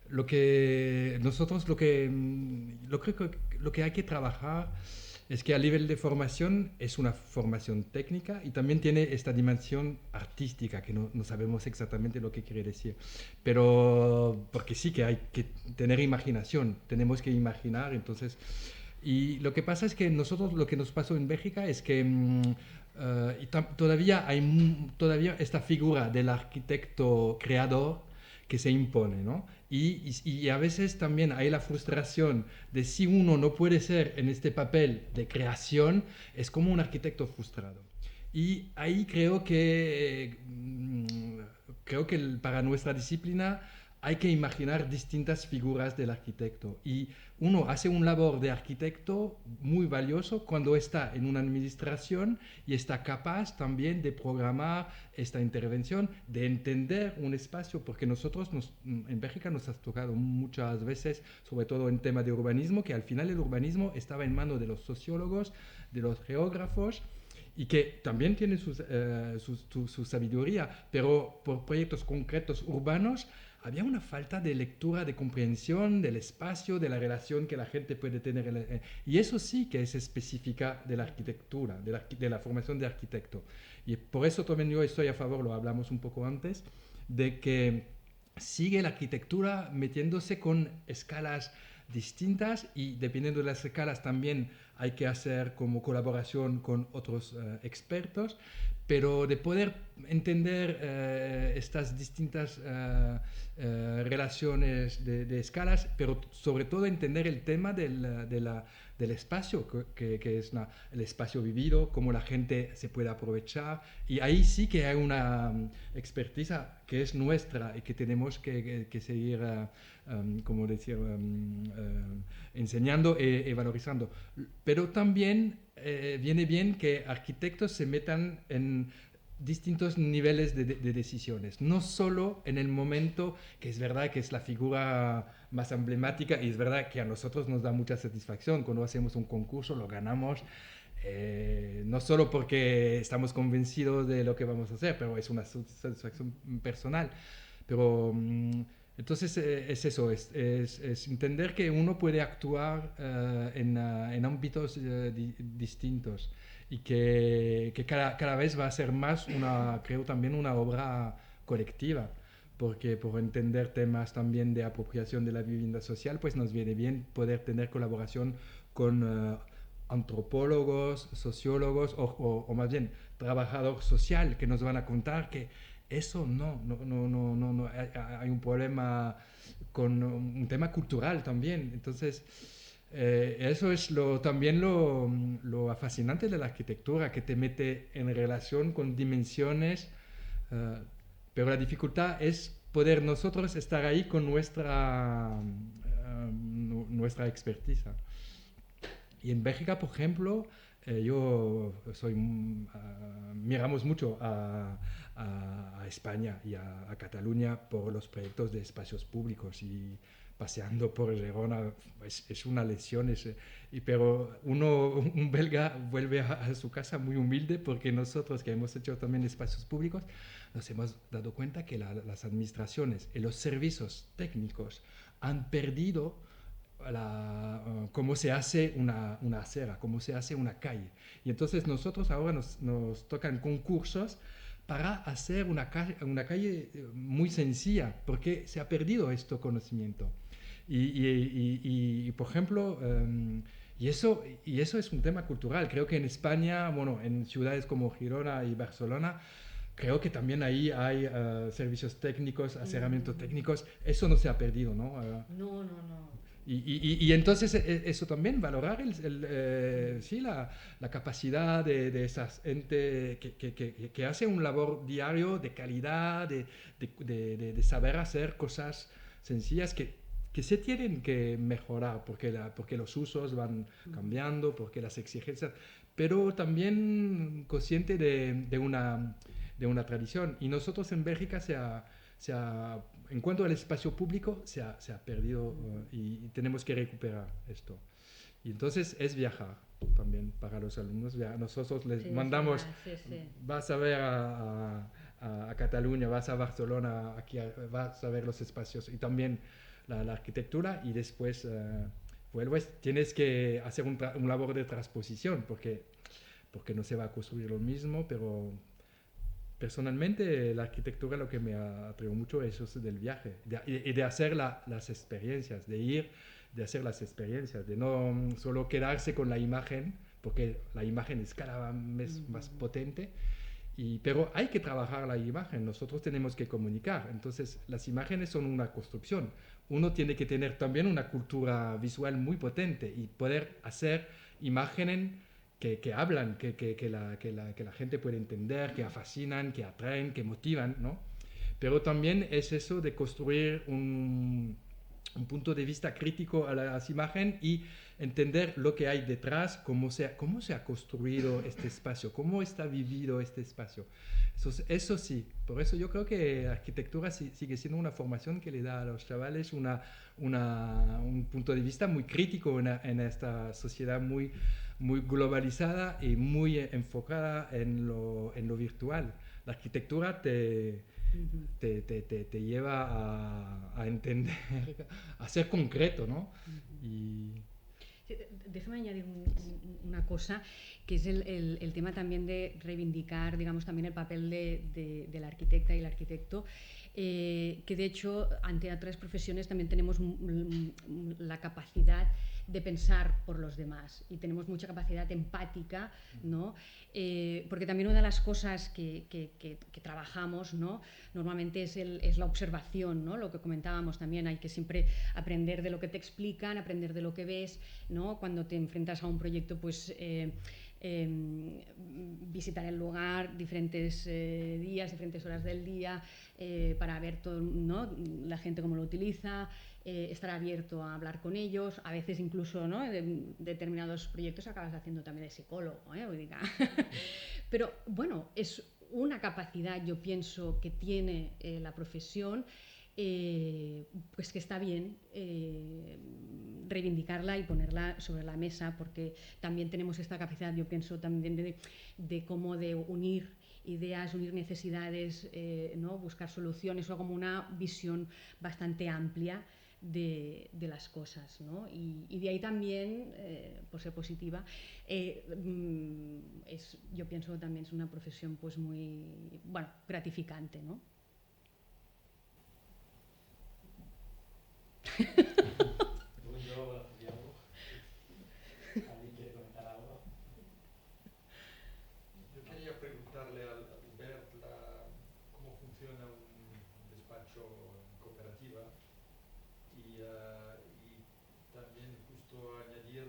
lo que hay que trabajar es que a nivel de formación es una formación técnica y también tiene esta dimensión artística que no sabemos exactamente lo que quiere decir, pero porque sí que hay que tener imaginación, tenemos que imaginar. Entonces, y lo que pasa es que nosotros lo que nos pasó en Bélgica es que todavía hay todavía esta figura del arquitecto creador que se impone, ¿no? Y a veces también hay la frustración de si uno no puede ser en este papel de creación, es como un arquitecto frustrado. Y ahí creo que para nuestra disciplina hay que imaginar distintas figuras del arquitecto. Y uno hace un labor de arquitecto muy valioso cuando está en una administración y está capaz también de programar esta intervención, de entender un espacio, porque nosotros en Bélgica nos ha tocado muchas veces, sobre todo en tema de urbanismo, que al final el urbanismo estaba en manos de los sociólogos, de los geógrafos, y que también tiene su sabiduría, pero por proyectos concretos urbanos había una falta de lectura, de comprensión del espacio, de la relación que la gente puede tener. Y eso sí que es específica de la arquitectura, de la formación de arquitecto. Y por eso también yo estoy a favor, lo hablamos un poco antes, de que sigue la arquitectura metiéndose con escalas distintas, y dependiendo de las escalas también hay que hacer como colaboración con otros expertos, pero de poder entender estas distintas relaciones de escalas, pero sobre todo entender el tema del espacio, que es el espacio vivido, cómo la gente se puede aprovechar. Y ahí sí que hay una expertiza que es nuestra y que tenemos que seguir, como decir, enseñando y valorizando. Pero también viene bien que arquitectos se metan en distintos niveles de decisiones, no solo en el momento, que es verdad que es la figura más emblemática, y es verdad que a nosotros nos da mucha satisfacción cuando hacemos un concurso, lo ganamos, no solo porque estamos convencidos de lo que vamos a hacer, pero es una satisfacción personal. Pero entonces es eso, es entender que uno puede actuar en ámbitos distintos, y que cada vez va a ser más creo también una obra colectiva, porque por entender temas también de apropiación de la vivienda social, pues nos viene bien poder tener colaboración con antropólogos, sociólogos o más bien trabajador social, que nos van a contar que eso no, hay un problema con un tema cultural también. Entonces, eso es también lo fascinante de la arquitectura, que te mete en relación con dimensiones, pero la dificultad es poder nosotros estar ahí con nuestra expertiza. Y en Bélgica, por ejemplo, yo soy miramos mucho a España y a Cataluña por los proyectos de espacios públicos y paseando por Gerona es una lección, pero un belga vuelve a su casa muy humilde porque nosotros que hemos hecho también espacios públicos nos hemos dado cuenta que las administraciones y los servicios técnicos han perdido cómo se hace una acera, cómo se hace una calle. Y entonces nosotros ahora nos tocan concursos para hacer una calle muy sencilla, porque se ha perdido este conocimiento. Y, por ejemplo, y eso es un tema cultural. Creo que en España, bueno, en ciudades como Girona y Barcelona, creo que también ahí hay servicios técnicos, asesoramientos técnicos. Eso no se ha perdido, ¿no? No, no, no. Y entonces eso también, valorar sí, la capacidad de esas gente que hace un labor diario de calidad, de saber hacer cosas sencillas que se tienen que mejorar porque los usos van cambiando, porque las exigencias, pero también consciente de una tradición. Y nosotros en Bélgica en cuanto al espacio público se ha perdido y tenemos que recuperar esto. Y entonces es viajar también para los alumnos. Nosotros les mandamos, vas a ver a Cataluña, vas a Barcelona, aquí vas a ver los espacios y también la arquitectura y después vuelves, tienes que hacer un labor de transposición porque no se va a construir lo mismo, pero personalmente la arquitectura lo que me atrae mucho es eso del viaje y de hacer las experiencias, de hacer las experiencias, de no solo quedarse con la imagen, porque la imagen es cada vez más potente. Pero hay que trabajar la imagen, nosotros tenemos que comunicar, entonces las imágenes son una construcción. Uno tiene que tener también una cultura visual muy potente y poder hacer imágenes que hablan, que la gente puede entender, que fascinan, que atraen, que motivan, ¿no? Pero también es eso de construir un punto de vista crítico a las imágenes y entender lo que hay detrás, cómo se ha construido este espacio, cómo está vivido este espacio. Eso sí, por eso yo creo que la arquitectura sigue siendo una formación que le da a los chavales un punto de vista muy crítico en esta sociedad muy globalizada y muy enfocada en lo virtual. La arquitectura te lleva a entender, a ser concreto, ¿no? Déjame añadir una cosa, que es el tema también de reivindicar, digamos, también el papel de la arquitecta y el arquitecto, que de hecho, ante otras profesiones también tenemos la capacidad de pensar por los demás y tenemos mucha capacidad empática, ¿no? Porque también una de las cosas que trabajamos, ¿no? Normalmente es la observación, ¿no? Lo que comentábamos también, hay que siempre aprender de lo que te explican, aprender de lo que ves, ¿no? Cuando te enfrentas a un proyecto, pues visitar el lugar diferentes días, diferentes horas del día, para ver todo, ¿no? La gente cómo lo utiliza, estar abierto a hablar con ellos, a veces incluso, ¿no? De determinados proyectos acabas haciendo también de psicólogo, pero bueno, es una capacidad, yo pienso, que tiene la profesión, pues que está bien reivindicarla y ponerla sobre la mesa, porque también tenemos esta capacidad, yo pienso también de cómo de unir ideas, unir necesidades, ¿no? Buscar soluciones, o como una visión bastante amplia de las cosas, ¿no? Y de ahí también, por ser positiva, yo pienso que también es una profesión pues muy, bueno, gratificante, ¿no? ¿Alguien quiere comentar algo? Yo quería preguntarle a Hubert cómo funciona un despacho en cooperativa y también justo añadir,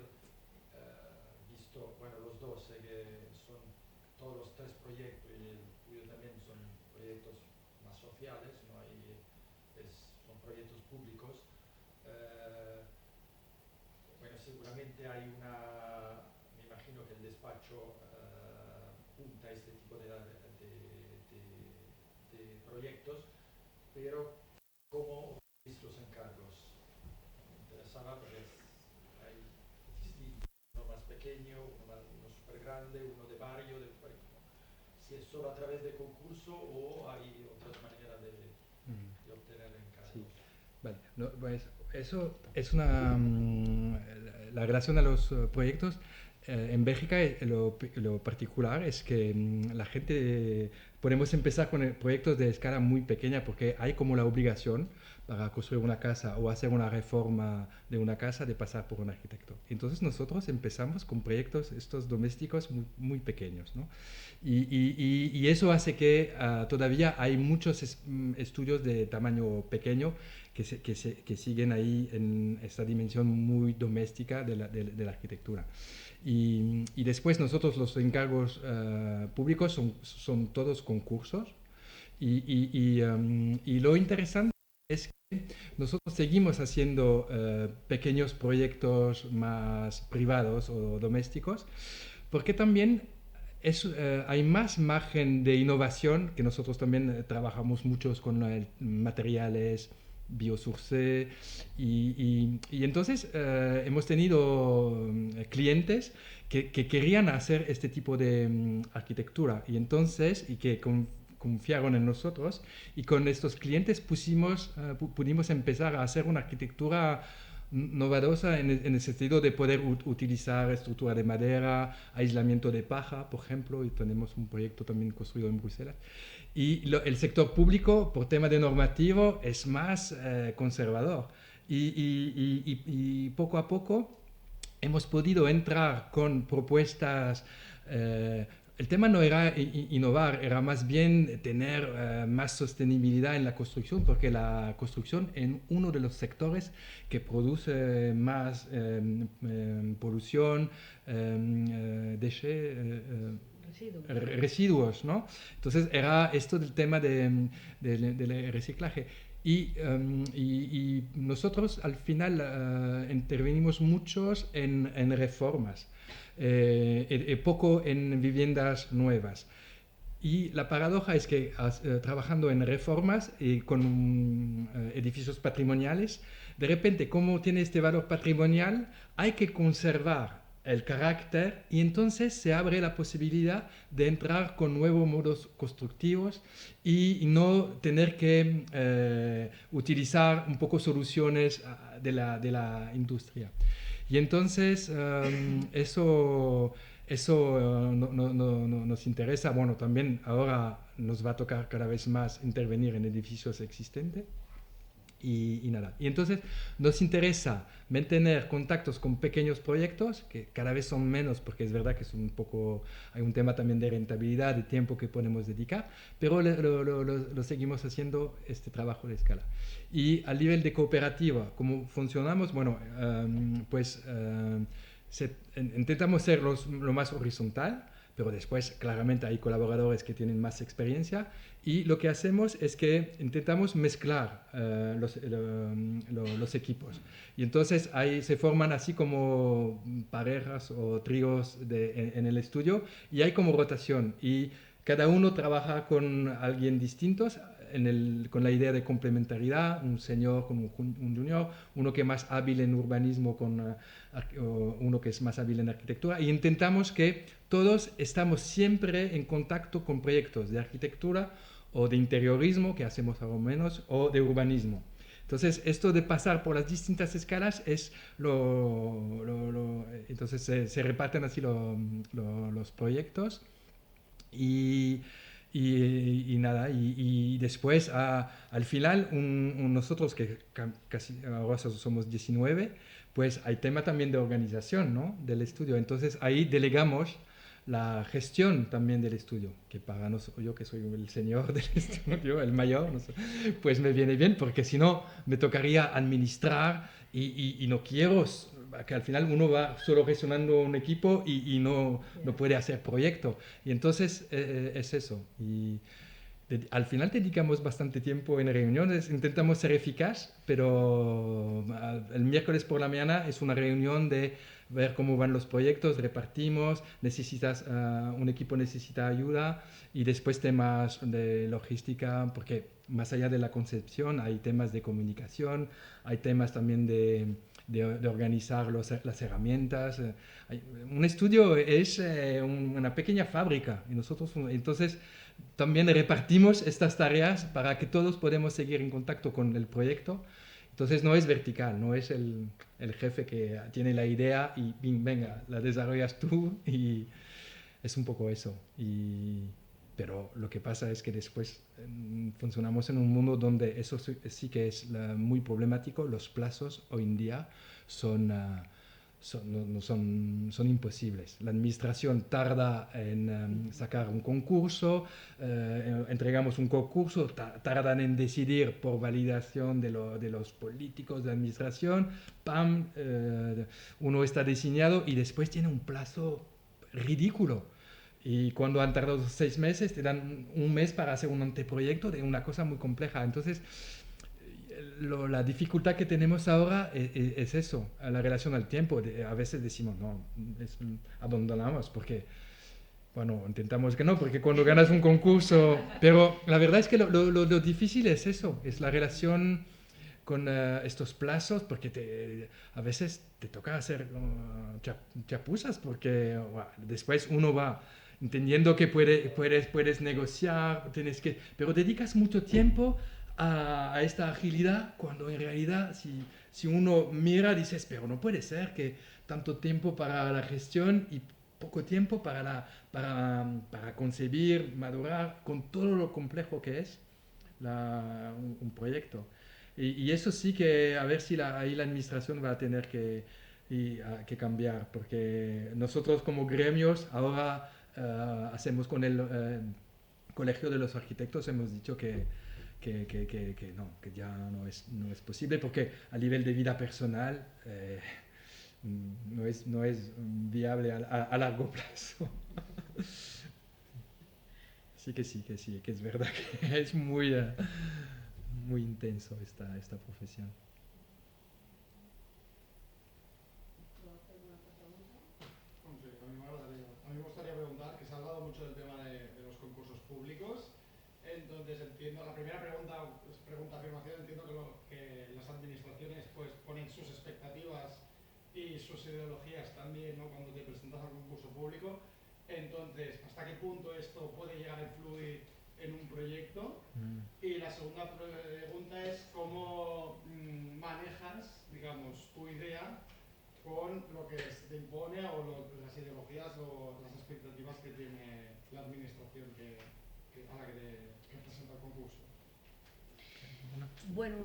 visto, bueno, los dos, que son todos los tres proyectos y el tuyo también son proyectos más sociales, ¿no? Son proyectos públicos. Bueno, seguramente me imagino que el despacho apunta a este tipo de proyectos, pero ¿cómo veis los encargos? Me interesaba porque hay uno más pequeño, uno súper grande, uno de barrio, si es solo a través de concurso o hay otras maneras de obtener encargos. Sí. Vale, no, pues eso es una... la relación a los proyectos en Bélgica, lo particular es que la gente, podemos empezar con proyectos de escala muy pequeña porque hay como la obligación para construir una casa o hacer una reforma de una casa de pasar por un arquitecto. Entonces nosotros empezamos con proyectos estos domésticos muy, muy pequeños, ¿no? Y eso hace que todavía hay muchos estudios de tamaño pequeño que siguen ahí en esta dimensión muy doméstica de la arquitectura. Y después nosotros los encargos públicos son todos concursos y lo interesante es que nosotros seguimos haciendo pequeños proyectos más privados o domésticos porque también hay más margen de innovación, que nosotros también trabajamos muchos con materiales biosourcés y entonces hemos tenido clientes que querían hacer este tipo de arquitectura y entonces que confiaron en nosotros y con estos clientes pudimos empezar a hacer una arquitectura novedosa en el sentido de poder utilizar estructura de madera, aislamiento de paja, por ejemplo, y tenemos un proyecto también construido en Bruselas. Y el sector público, por tema de normativo, es más conservador. Y poco a poco hemos podido entrar con propuestas. El tema no era innovar, era más bien tener más sostenibilidad en la construcción, porque la construcción es uno de los sectores que produce más polución, residuos, ¿no? Entonces era esto del tema del reciclaje. Y nosotros al final intervenimos muchos en reformas. Poco en viviendas nuevas. Y la paradoja es que trabajando en reformas y con edificios patrimoniales, de repente, como tiene este valor patrimonial, hay que conservar el carácter y entonces se abre la posibilidad de entrar con nuevos modos constructivos y no tener que utilizar un poco soluciones de la industria. Y entonces eso nos interesa. Bueno, también ahora nos va a tocar cada vez más intervenir en edificios existentes. Y nada. Y entonces nos interesa mantener contactos con pequeños proyectos, que cada vez son menos, porque es verdad que es un poco, hay un tema también de rentabilidad, de tiempo que podemos dedicar, pero lo seguimos haciendo este trabajo de escala. Y a nivel de cooperativa, ¿cómo funcionamos? Bueno, intentamos ser lo más horizontal, pero después claramente hay colaboradores que tienen más experiencia y lo que hacemos es que intentamos mezclar los equipos y entonces ahí se forman así como parejas o tríos en el estudio y hay como rotación y cada uno trabaja con alguien distinto con la idea de complementariedad, un senior con un junior, uno que es más hábil en urbanismo con uno que es más hábil en arquitectura, y intentamos que todos estamos siempre en contacto con proyectos de arquitectura o de interiorismo, que hacemos algo menos, o de urbanismo. Entonces, esto de pasar por las distintas escalas es entonces se reparten así los proyectos y nada, y después al final nosotros que casi ahora somos 19, pues hay tema también de organización, ¿no? Del estudio, entonces ahí delegamos la gestión también del estudio, que para nosotros, yo que soy el señor del estudio, el mayor, no sé, pues me viene bien, porque si no me tocaría administrar y no quiero que al final uno va solo gestionando un equipo y no puede hacer proyecto. Y entonces es eso. al final dedicamos bastante tiempo en reuniones, intentamos ser eficaz, pero el miércoles por la mañana es una reunión de ver cómo van los proyectos, repartimos, un equipo necesita ayuda y después temas de logística, porque más allá de la concepción hay temas de comunicación, hay temas también de organizar las herramientas. Un estudio es una pequeña fábrica y nosotros entonces también repartimos estas tareas para que todos podamos seguir en contacto con el proyecto. Entonces no es vertical, no es el jefe que tiene la idea y venga, la desarrollas tú, y es un poco eso. Pero lo que pasa es que después funcionamos en un mundo donde eso sí que es muy problemático. Los plazos hoy en día son imposibles. La administración tarda en sacar un concurso, entregamos un concurso, tardan en decidir por validación de los políticos de la administración, ¡pam! Uno está diseñado y después tiene un plazo ridículo. Y cuando han tardado 6 meses, te dan un mes para hacer un anteproyecto de una cosa muy compleja. Entonces, la dificultad que tenemos ahora es eso, la relación al tiempo. A veces decimos, no, abandonamos porque, bueno, intentamos que no, porque cuando ganas un concurso... Pero la verdad es que lo difícil es eso, es la relación con estos plazos, porque a veces te toca hacer chapuzas, porque después uno va entendiendo que puedes negociar, pero dedicas mucho tiempo a esta agilidad, cuando en realidad si uno mira dices, pero no puede ser que tanto tiempo para la gestión y poco tiempo para concebir, madurar, con todo lo complejo que es un proyecto. Y eso sí que a ver si ahí la administración va a tener que cambiar, porque nosotros como gremios ahora hacemos con el Colegio de los Arquitectos, hemos dicho que no, que ya no es posible, porque a nivel de vida personal no es viable a largo plazo. Sí, que es verdad que es muy intenso esta profesión. A mí me gustaría preguntar, que se ha hablado mucho del tema de los concursos públicos. Entonces entiendo, la primera afirmación, entiendo que las administraciones pues ponen sus expectativas y sus ideologías también, ¿no?, cuando te presentas al concurso público. Entonces, ¿hasta qué punto esto puede llegar a influir en un proyecto? Y la segunda pregunta es cómo manejas, digamos, tu idea con lo que se te impone o las ideologías o las expectativas que tiene la administración a la que presenta el concurso. Bueno,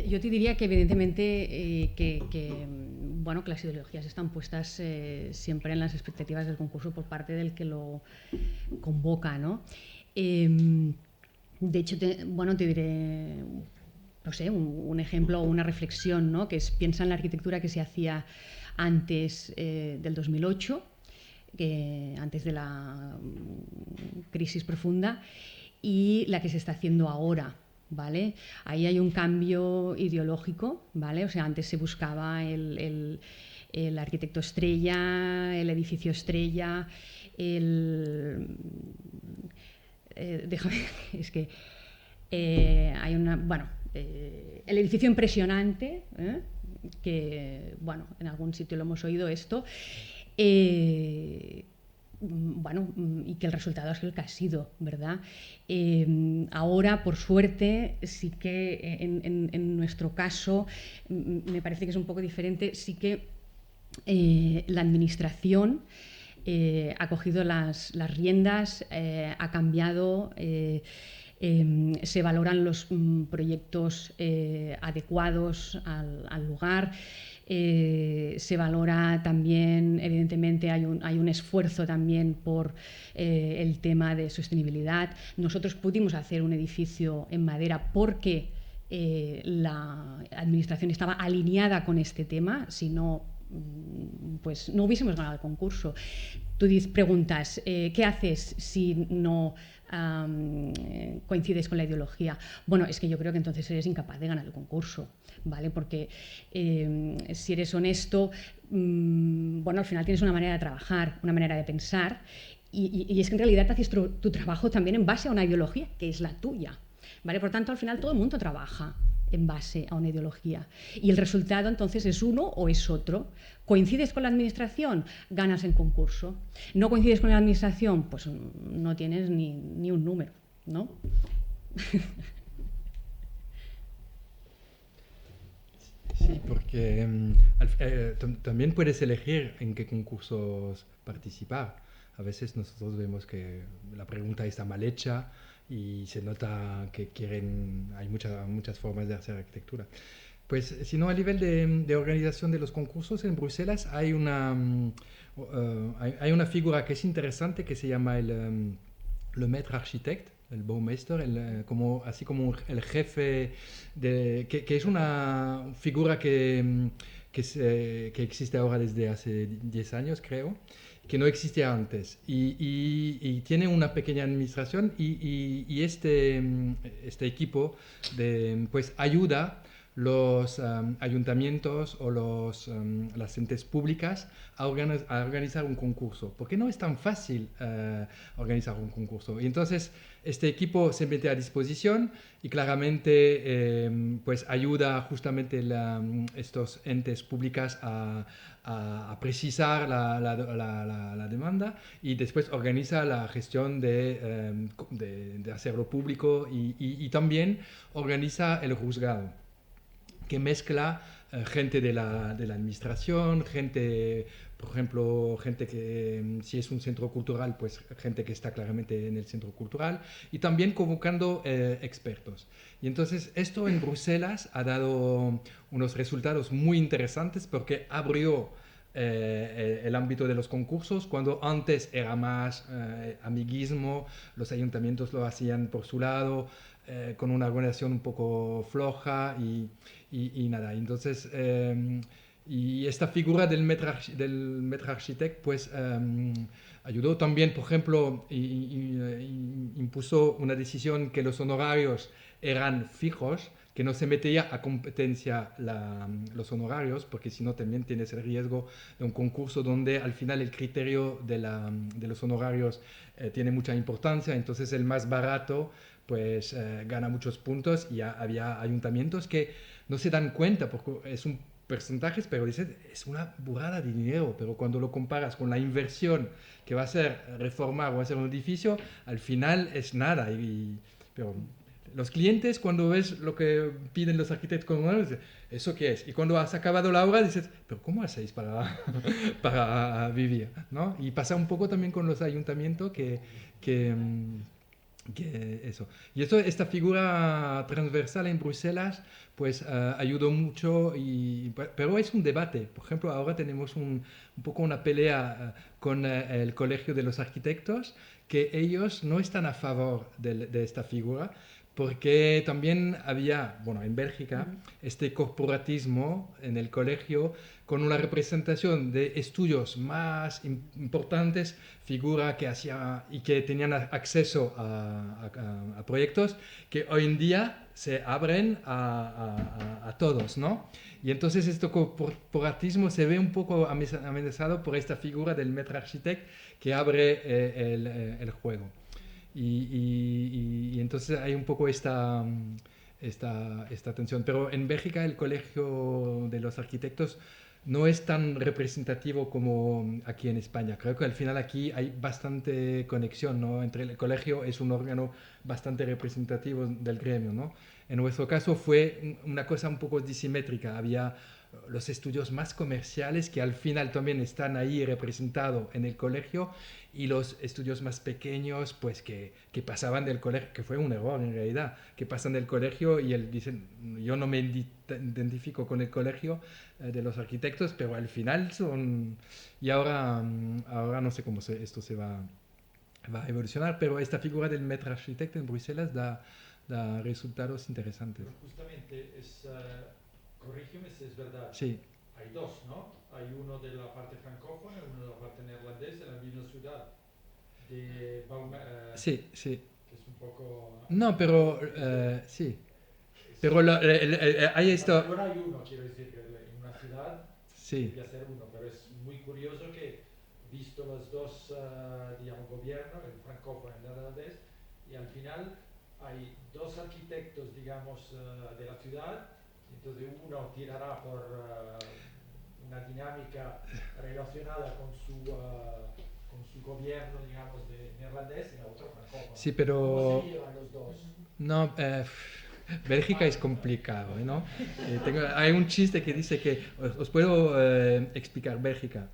yo te diría que evidentemente que las ideologías están puestas siempre en las expectativas del concurso por parte del que lo convoca, ¿no? De hecho, te diré, no sé, un ejemplo o una reflexión, ¿no?, que es: piensa en la arquitectura que se hacía antes del 2008, antes de la crisis profunda, y la que se está haciendo ahora, ¿vale? Ahí hay un cambio ideológico, ¿vale? O sea, antes se buscaba el arquitecto estrella, el edificio estrella, déjame, es que hay el edificio impresionante, que, en algún sitio lo hemos oído esto, y que el resultado ha sido el que ha sido, ¿verdad? Ahora, por suerte, sí que en nuestro caso, me parece que es un poco diferente, sí que la administración ha cogido las riendas, ha cambiado, se valoran los proyectos adecuados al lugar. Se valora también, evidentemente hay un esfuerzo también por el tema de sostenibilidad. Nosotros pudimos hacer un edificio en madera porque la administración estaba alineada con este tema, si no pues no hubiésemos ganado el concurso. Tú preguntas, ¿qué haces si no coincides con la ideología? Bueno, es que yo creo que entonces eres incapaz de ganar el concurso, ¿vale? Porque si eres honesto, bueno, al final tienes una manera de trabajar, una manera de pensar, y es que en realidad haces tu trabajo también en base a una ideología que es la tuya, ¿vale? Por tanto, al final todo el mundo trabaja en base a una ideología. Y el resultado entonces es uno o es otro. ¿Coincides con la administración? Ganas el concurso. ¿No coincides con la administración? Pues no tienes ni un número, ¿no? Sí, porque también puedes elegir en qué concursos participar. A veces nosotros vemos que la pregunta está mal hecha y se nota que hay muchas formas de hacer arquitectura. Pues, sino a nivel de organización de los concursos en Bruselas hay hay una figura que es interesante que se llama le maître architecte, el Baumeister, así como el jefe, que es una figura que existe ahora desde hace 10 años, creo, que no existía antes. Y tiene una pequeña administración y este equipo pues ayuda los ayuntamientos o las entes públicas a organizar un concurso, porque no es tan fácil organizar un concurso. Y entonces este equipo se mete a disposición y claramente pues ayuda justamente estos entes públicas a precisar la demanda y después organiza la gestión de hacerlo público y también organiza el juzgado, que mezcla gente de la administración, gente, por ejemplo, gente que, si es un centro cultural, pues gente que está claramente en el centro cultural, y también convocando expertos. Y entonces esto en Bruselas ha dado unos resultados muy interesantes porque abrió el ámbito de los concursos, cuando antes era más amiguismo, los ayuntamientos lo hacían por su lado, con una organización un poco floja y nada. Entonces, y esta figura del maître architecte pues ayudó también, por ejemplo, impuso una decisión que los honorarios eran fijos, que no se metía a competencia los honorarios, porque si no también tienes el riesgo de un concurso donde al final el criterio de los honorarios tiene mucha importancia, entonces el más barato pues gana muchos puntos y había ayuntamientos que no se dan cuenta porque es un porcentaje, pero dicen es una burrada de dinero, pero cuando lo comparas con la inversión que va a ser reformar o hacer un edificio, al final es nada. Pero los clientes, cuando ves lo que piden los arquitectos, dicen, ¿eso qué es? Y cuando has acabado la obra dices, ¿pero cómo hacéis para vivir? ¿No? Y pasa un poco también con los ayuntamientos que eso. Y esta figura transversal en Bruselas pues ayudó mucho, pero es un debate. Por ejemplo, ahora tenemos un poco una pelea con el Colegio de los Arquitectos, que ellos no están a favor de esta figura, porque también había, bueno, en Bélgica, este corporatismo en el colegio con una representación de estudios más importantes, figura que hacía y que tenían acceso a proyectos que hoy en día se abren a todos, ¿no? Y entonces este corporatismo se ve un poco amenazado por esta figura del maître architecte que abre el juego. Y entonces hay un poco esta tensión. Pero en Bélgica el Colegio de los Arquitectos no es tan representativo como aquí en España. Creo que al final aquí hay bastante conexión, ¿no? Entre el colegio es un órgano bastante representativo del gremio, ¿no? En nuestro caso fue una cosa un poco disimétrica. Había los estudios más comerciales que al final también están ahí representados en el colegio y los estudios más pequeños pues que pasaban del colegio, que fue un error en realidad, que pasan del colegio y dicen yo no me identifico con el colegio de los arquitectos, pero al final son... Y ahora no sé cómo esto se va a evolucionar, pero esta figura del maître architecte en Bruselas da resultados interesantes. Pero justamente corrígeme si es verdad. Sí. hay dos, ¿no? Hay uno de la parte francófona y uno de la parte neerlandesa en la misma ciudad de Sí, sí. que es un poco... No, pero sí. Pero hay En esto... Barcelona hay uno, quiero decir, que en una ciudad Sí. debería ser uno, pero es muy curioso que, visto los dos, digamos, gobiernos, el francófono y el neerlandés, y al final hay dos arquitectos, digamos, de la ciudad, entonces uno tirará por una dinámica relacionada con su gobierno, digamos, de neerlandés y el otro francófono. Sí, ¿Cómo pero... se llevan los dos? No, Bélgica es complicado, ¿no? Hay un chiste que dice que os puedo explicar Bélgica,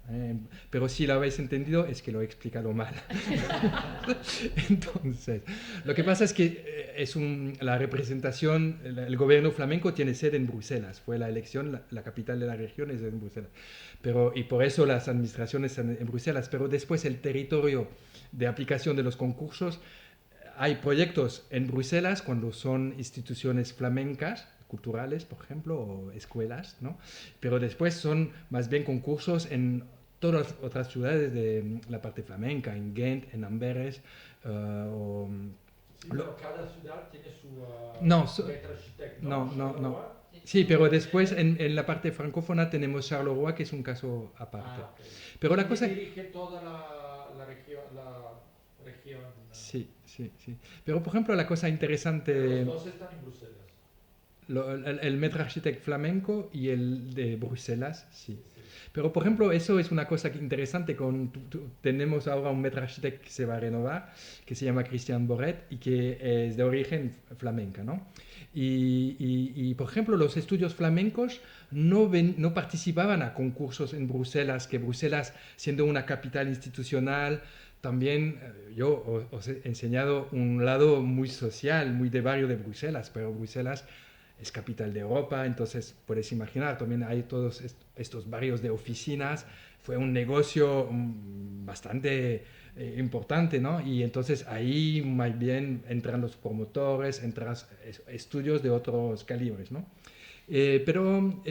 pero si lo habéis entendido es que lo he explicado mal. Entonces, lo que pasa es que la representación, el gobierno flamenco tiene sede en Bruselas, fue la elección, la capital de la región es en Bruselas, y por eso las administraciones están en Bruselas, pero después el territorio de aplicación de los concursos. Hay proyectos en Bruselas cuando son instituciones flamencas, culturales, por ejemplo, o escuelas, ¿no? Pero después son más bien concursos en todas las otras ciudades de la parte flamenca, en Ghent, en Amberes. Sí, pero cada ciudad tiene su No, letra architecto, no. Sí, pero después en la parte francófona tenemos Charleroi, que es un caso aparte. Ah, okay. Pero la cosa... dirige toda la región. Sí. Pero, por ejemplo, la cosa interesante... Pero los dos están en Bruselas. El maître architecte flamenco y el de Bruselas, sí. Pero, por ejemplo, eso es una cosa interesante. Tenemos ahora un maître architecte que se va a renovar, que se llama Christian Borret y que es de origen flamenca, ¿no? Y, por ejemplo, los estudios flamencos no participaban a concursos en Bruselas, que Bruselas, siendo una capital institucional, también yo os he enseñado un lado muy social, muy de barrio de Bruselas, pero Bruselas es capital de Europa, entonces puedes imaginar, también hay todos estos barrios de oficinas, fue un negocio bastante importante, ¿no? Y entonces ahí más bien entran los promotores, entran estudios de otros calibres, ¿no? Pero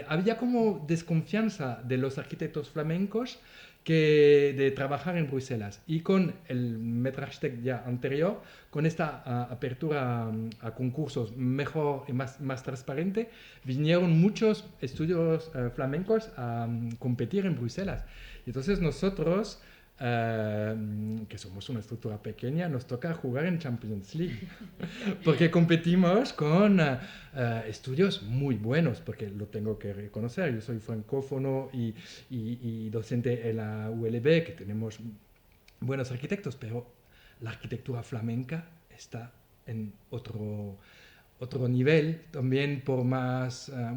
había como desconfianza de los arquitectos flamencos de trabajar en Bruselas. Y con el maître architecte ya anterior, con esta apertura a concursos mejor y más transparente, vinieron muchos estudios flamencos a competir en Bruselas. Y entonces nosotros, que somos una estructura pequeña, nos toca jugar en Champions League, porque competimos con estudios muy buenos, porque lo tengo que reconocer, yo soy francófono y docente en la ULB, que tenemos buenos arquitectos, pero la arquitectura flamenca está en otro nivel, también por más, a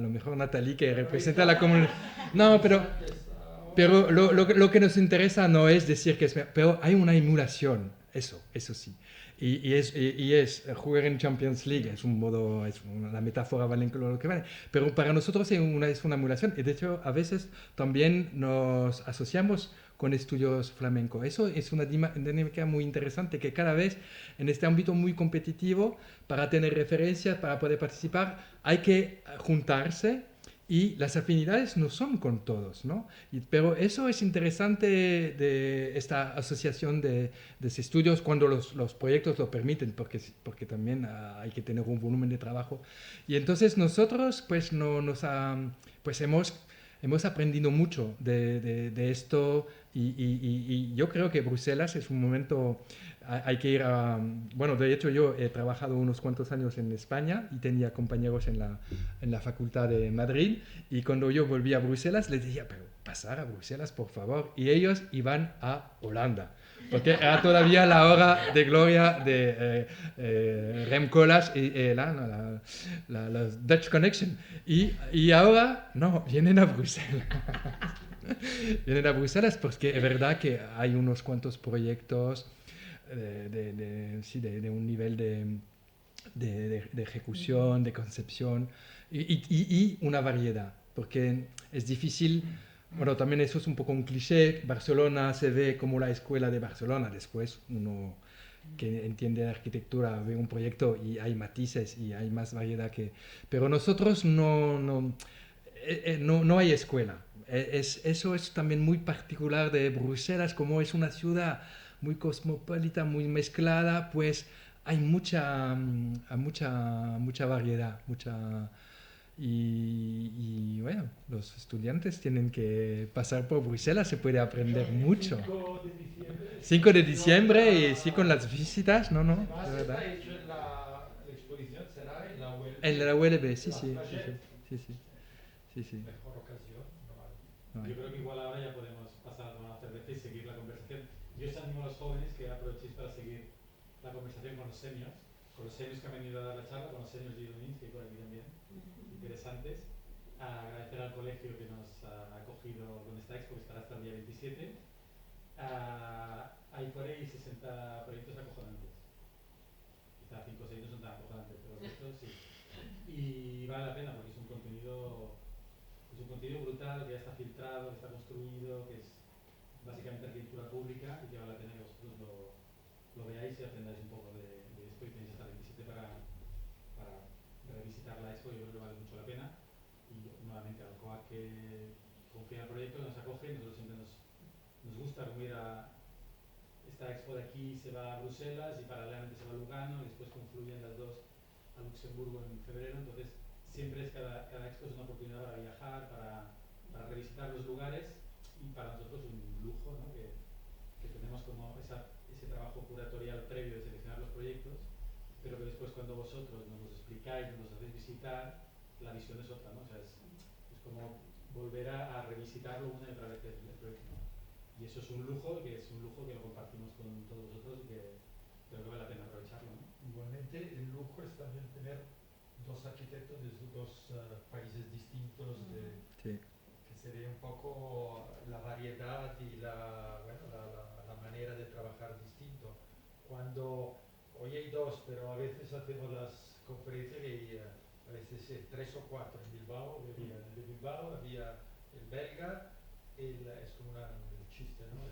lo mejor Nathalie, que representa la comunidad. No, pero lo que nos interesa no es decir que es... Pero hay una emulación, eso sí. Y es jugar en Champions League, es un modo, la metáfora vale lo que vale. Pero para nosotros es una emulación. Y de hecho, a veces también nos asociamos con estudios flamencos. Eso es una dinámica muy interesante, que cada vez en este ámbito muy competitivo, para tener referencias, para poder participar, hay que juntarse. Y las afinidades no son con todos, ¿no? Pero eso es interesante de esta asociación de estudios cuando los proyectos lo permiten, porque también hay que tener un volumen de trabajo. Y entonces nosotros pues, hemos aprendido mucho de esto y yo creo que Bruselas es un momento... Hay que ir a... Bueno, de hecho yo he trabajado unos cuantos años en España y tenía compañeros en la Facultad de Madrid y cuando yo volví a Bruselas les decía, pero pasar a Bruselas, por favor. Y ellos iban a Holanda, porque era todavía la hora de gloria de Rem Koolhaas y la Dutch Connection. Y ahora, no, vienen a Bruselas. Vienen a Bruselas porque es verdad que hay unos cuantos proyectos de un nivel de ejecución, de concepción y una variedad, porque es difícil, bueno, también eso es un poco un cliché, Barcelona se ve como la escuela de Barcelona, después uno que entiende de arquitectura ve un proyecto y hay matices y hay más variedad pero nosotros no no hay escuela. Eso es también muy particular de Bruselas, como es una ciudad muy cosmopolita, muy mezclada, pues hay mucha variedad, y bueno, los estudiantes tienen que pasar por Bruselas, se puede aprender mucho. 5 de diciembre y sí con las visitas, no, Además, de verdad. está hecho la exposición será en la ULB. En la ULB, sí, La sí, Flagey. sí. Mejor ocasión, no hay. No hay. Yo creo que igual ahora ya podemos pasar a tomar una cerveza y seguir la conversación. Yo os animo a los jóvenes que aprovechéis para seguir la conversación con los seniors que han venido a dar la charla, con los seniors de Ilumins, que hay por aquí también, interesantes. Agradecer al colegio que nos ha acogido con esta expo, que estará hasta el día 27. Hay por ahí 60 proyectos acojonantes. Quizá 5 o 6 no son tan acojonantes, pero estos sí. Y vale la pena porque es un contenido brutal, que ya está filtrado, que está construido, que es básicamente arquitectura pública y que vale la pena que vosotros lo veáis y aprendáis un poco de esto, y tenéis hasta el 27 para revisitar la expo. Yo creo que vale mucho la pena. Y nuevamente al COAC que confía en el proyecto, nos acoge, y nosotros siempre nos gusta como ir a esta expo de aquí, se va a Bruselas y paralelamente se va a Lugano, y después confluyen las dos a Luxemburgo en febrero. Entonces siempre cada expo es una oportunidad para viajar, para revisitar los lugares, y para nosotros un lujo, ¿no? que tenemos como ese trabajo curatorial previo de seleccionar los proyectos, pero que después cuando vosotros nos los explicáis, nos los hacéis visitar, la visión es otra, ¿no? O sea, es como volver a revisitarlo una y otra vez el proyecto, ¿no? Y eso es un lujo que lo compartimos con todos vosotros, y que creo que vale la pena aprovecharlo, ¿no? Igualmente, el lujo es también tener dos arquitectos de dos países distintos, Sí. que se ve un poco la variedad y la manera de trabajar distinto. Cuando hoy hay dos, pero a veces hacemos las conferencias y a veces 3 o 4 en Bilbao. Había el de Bilbao, había el belga, es como un chiste, ¿no?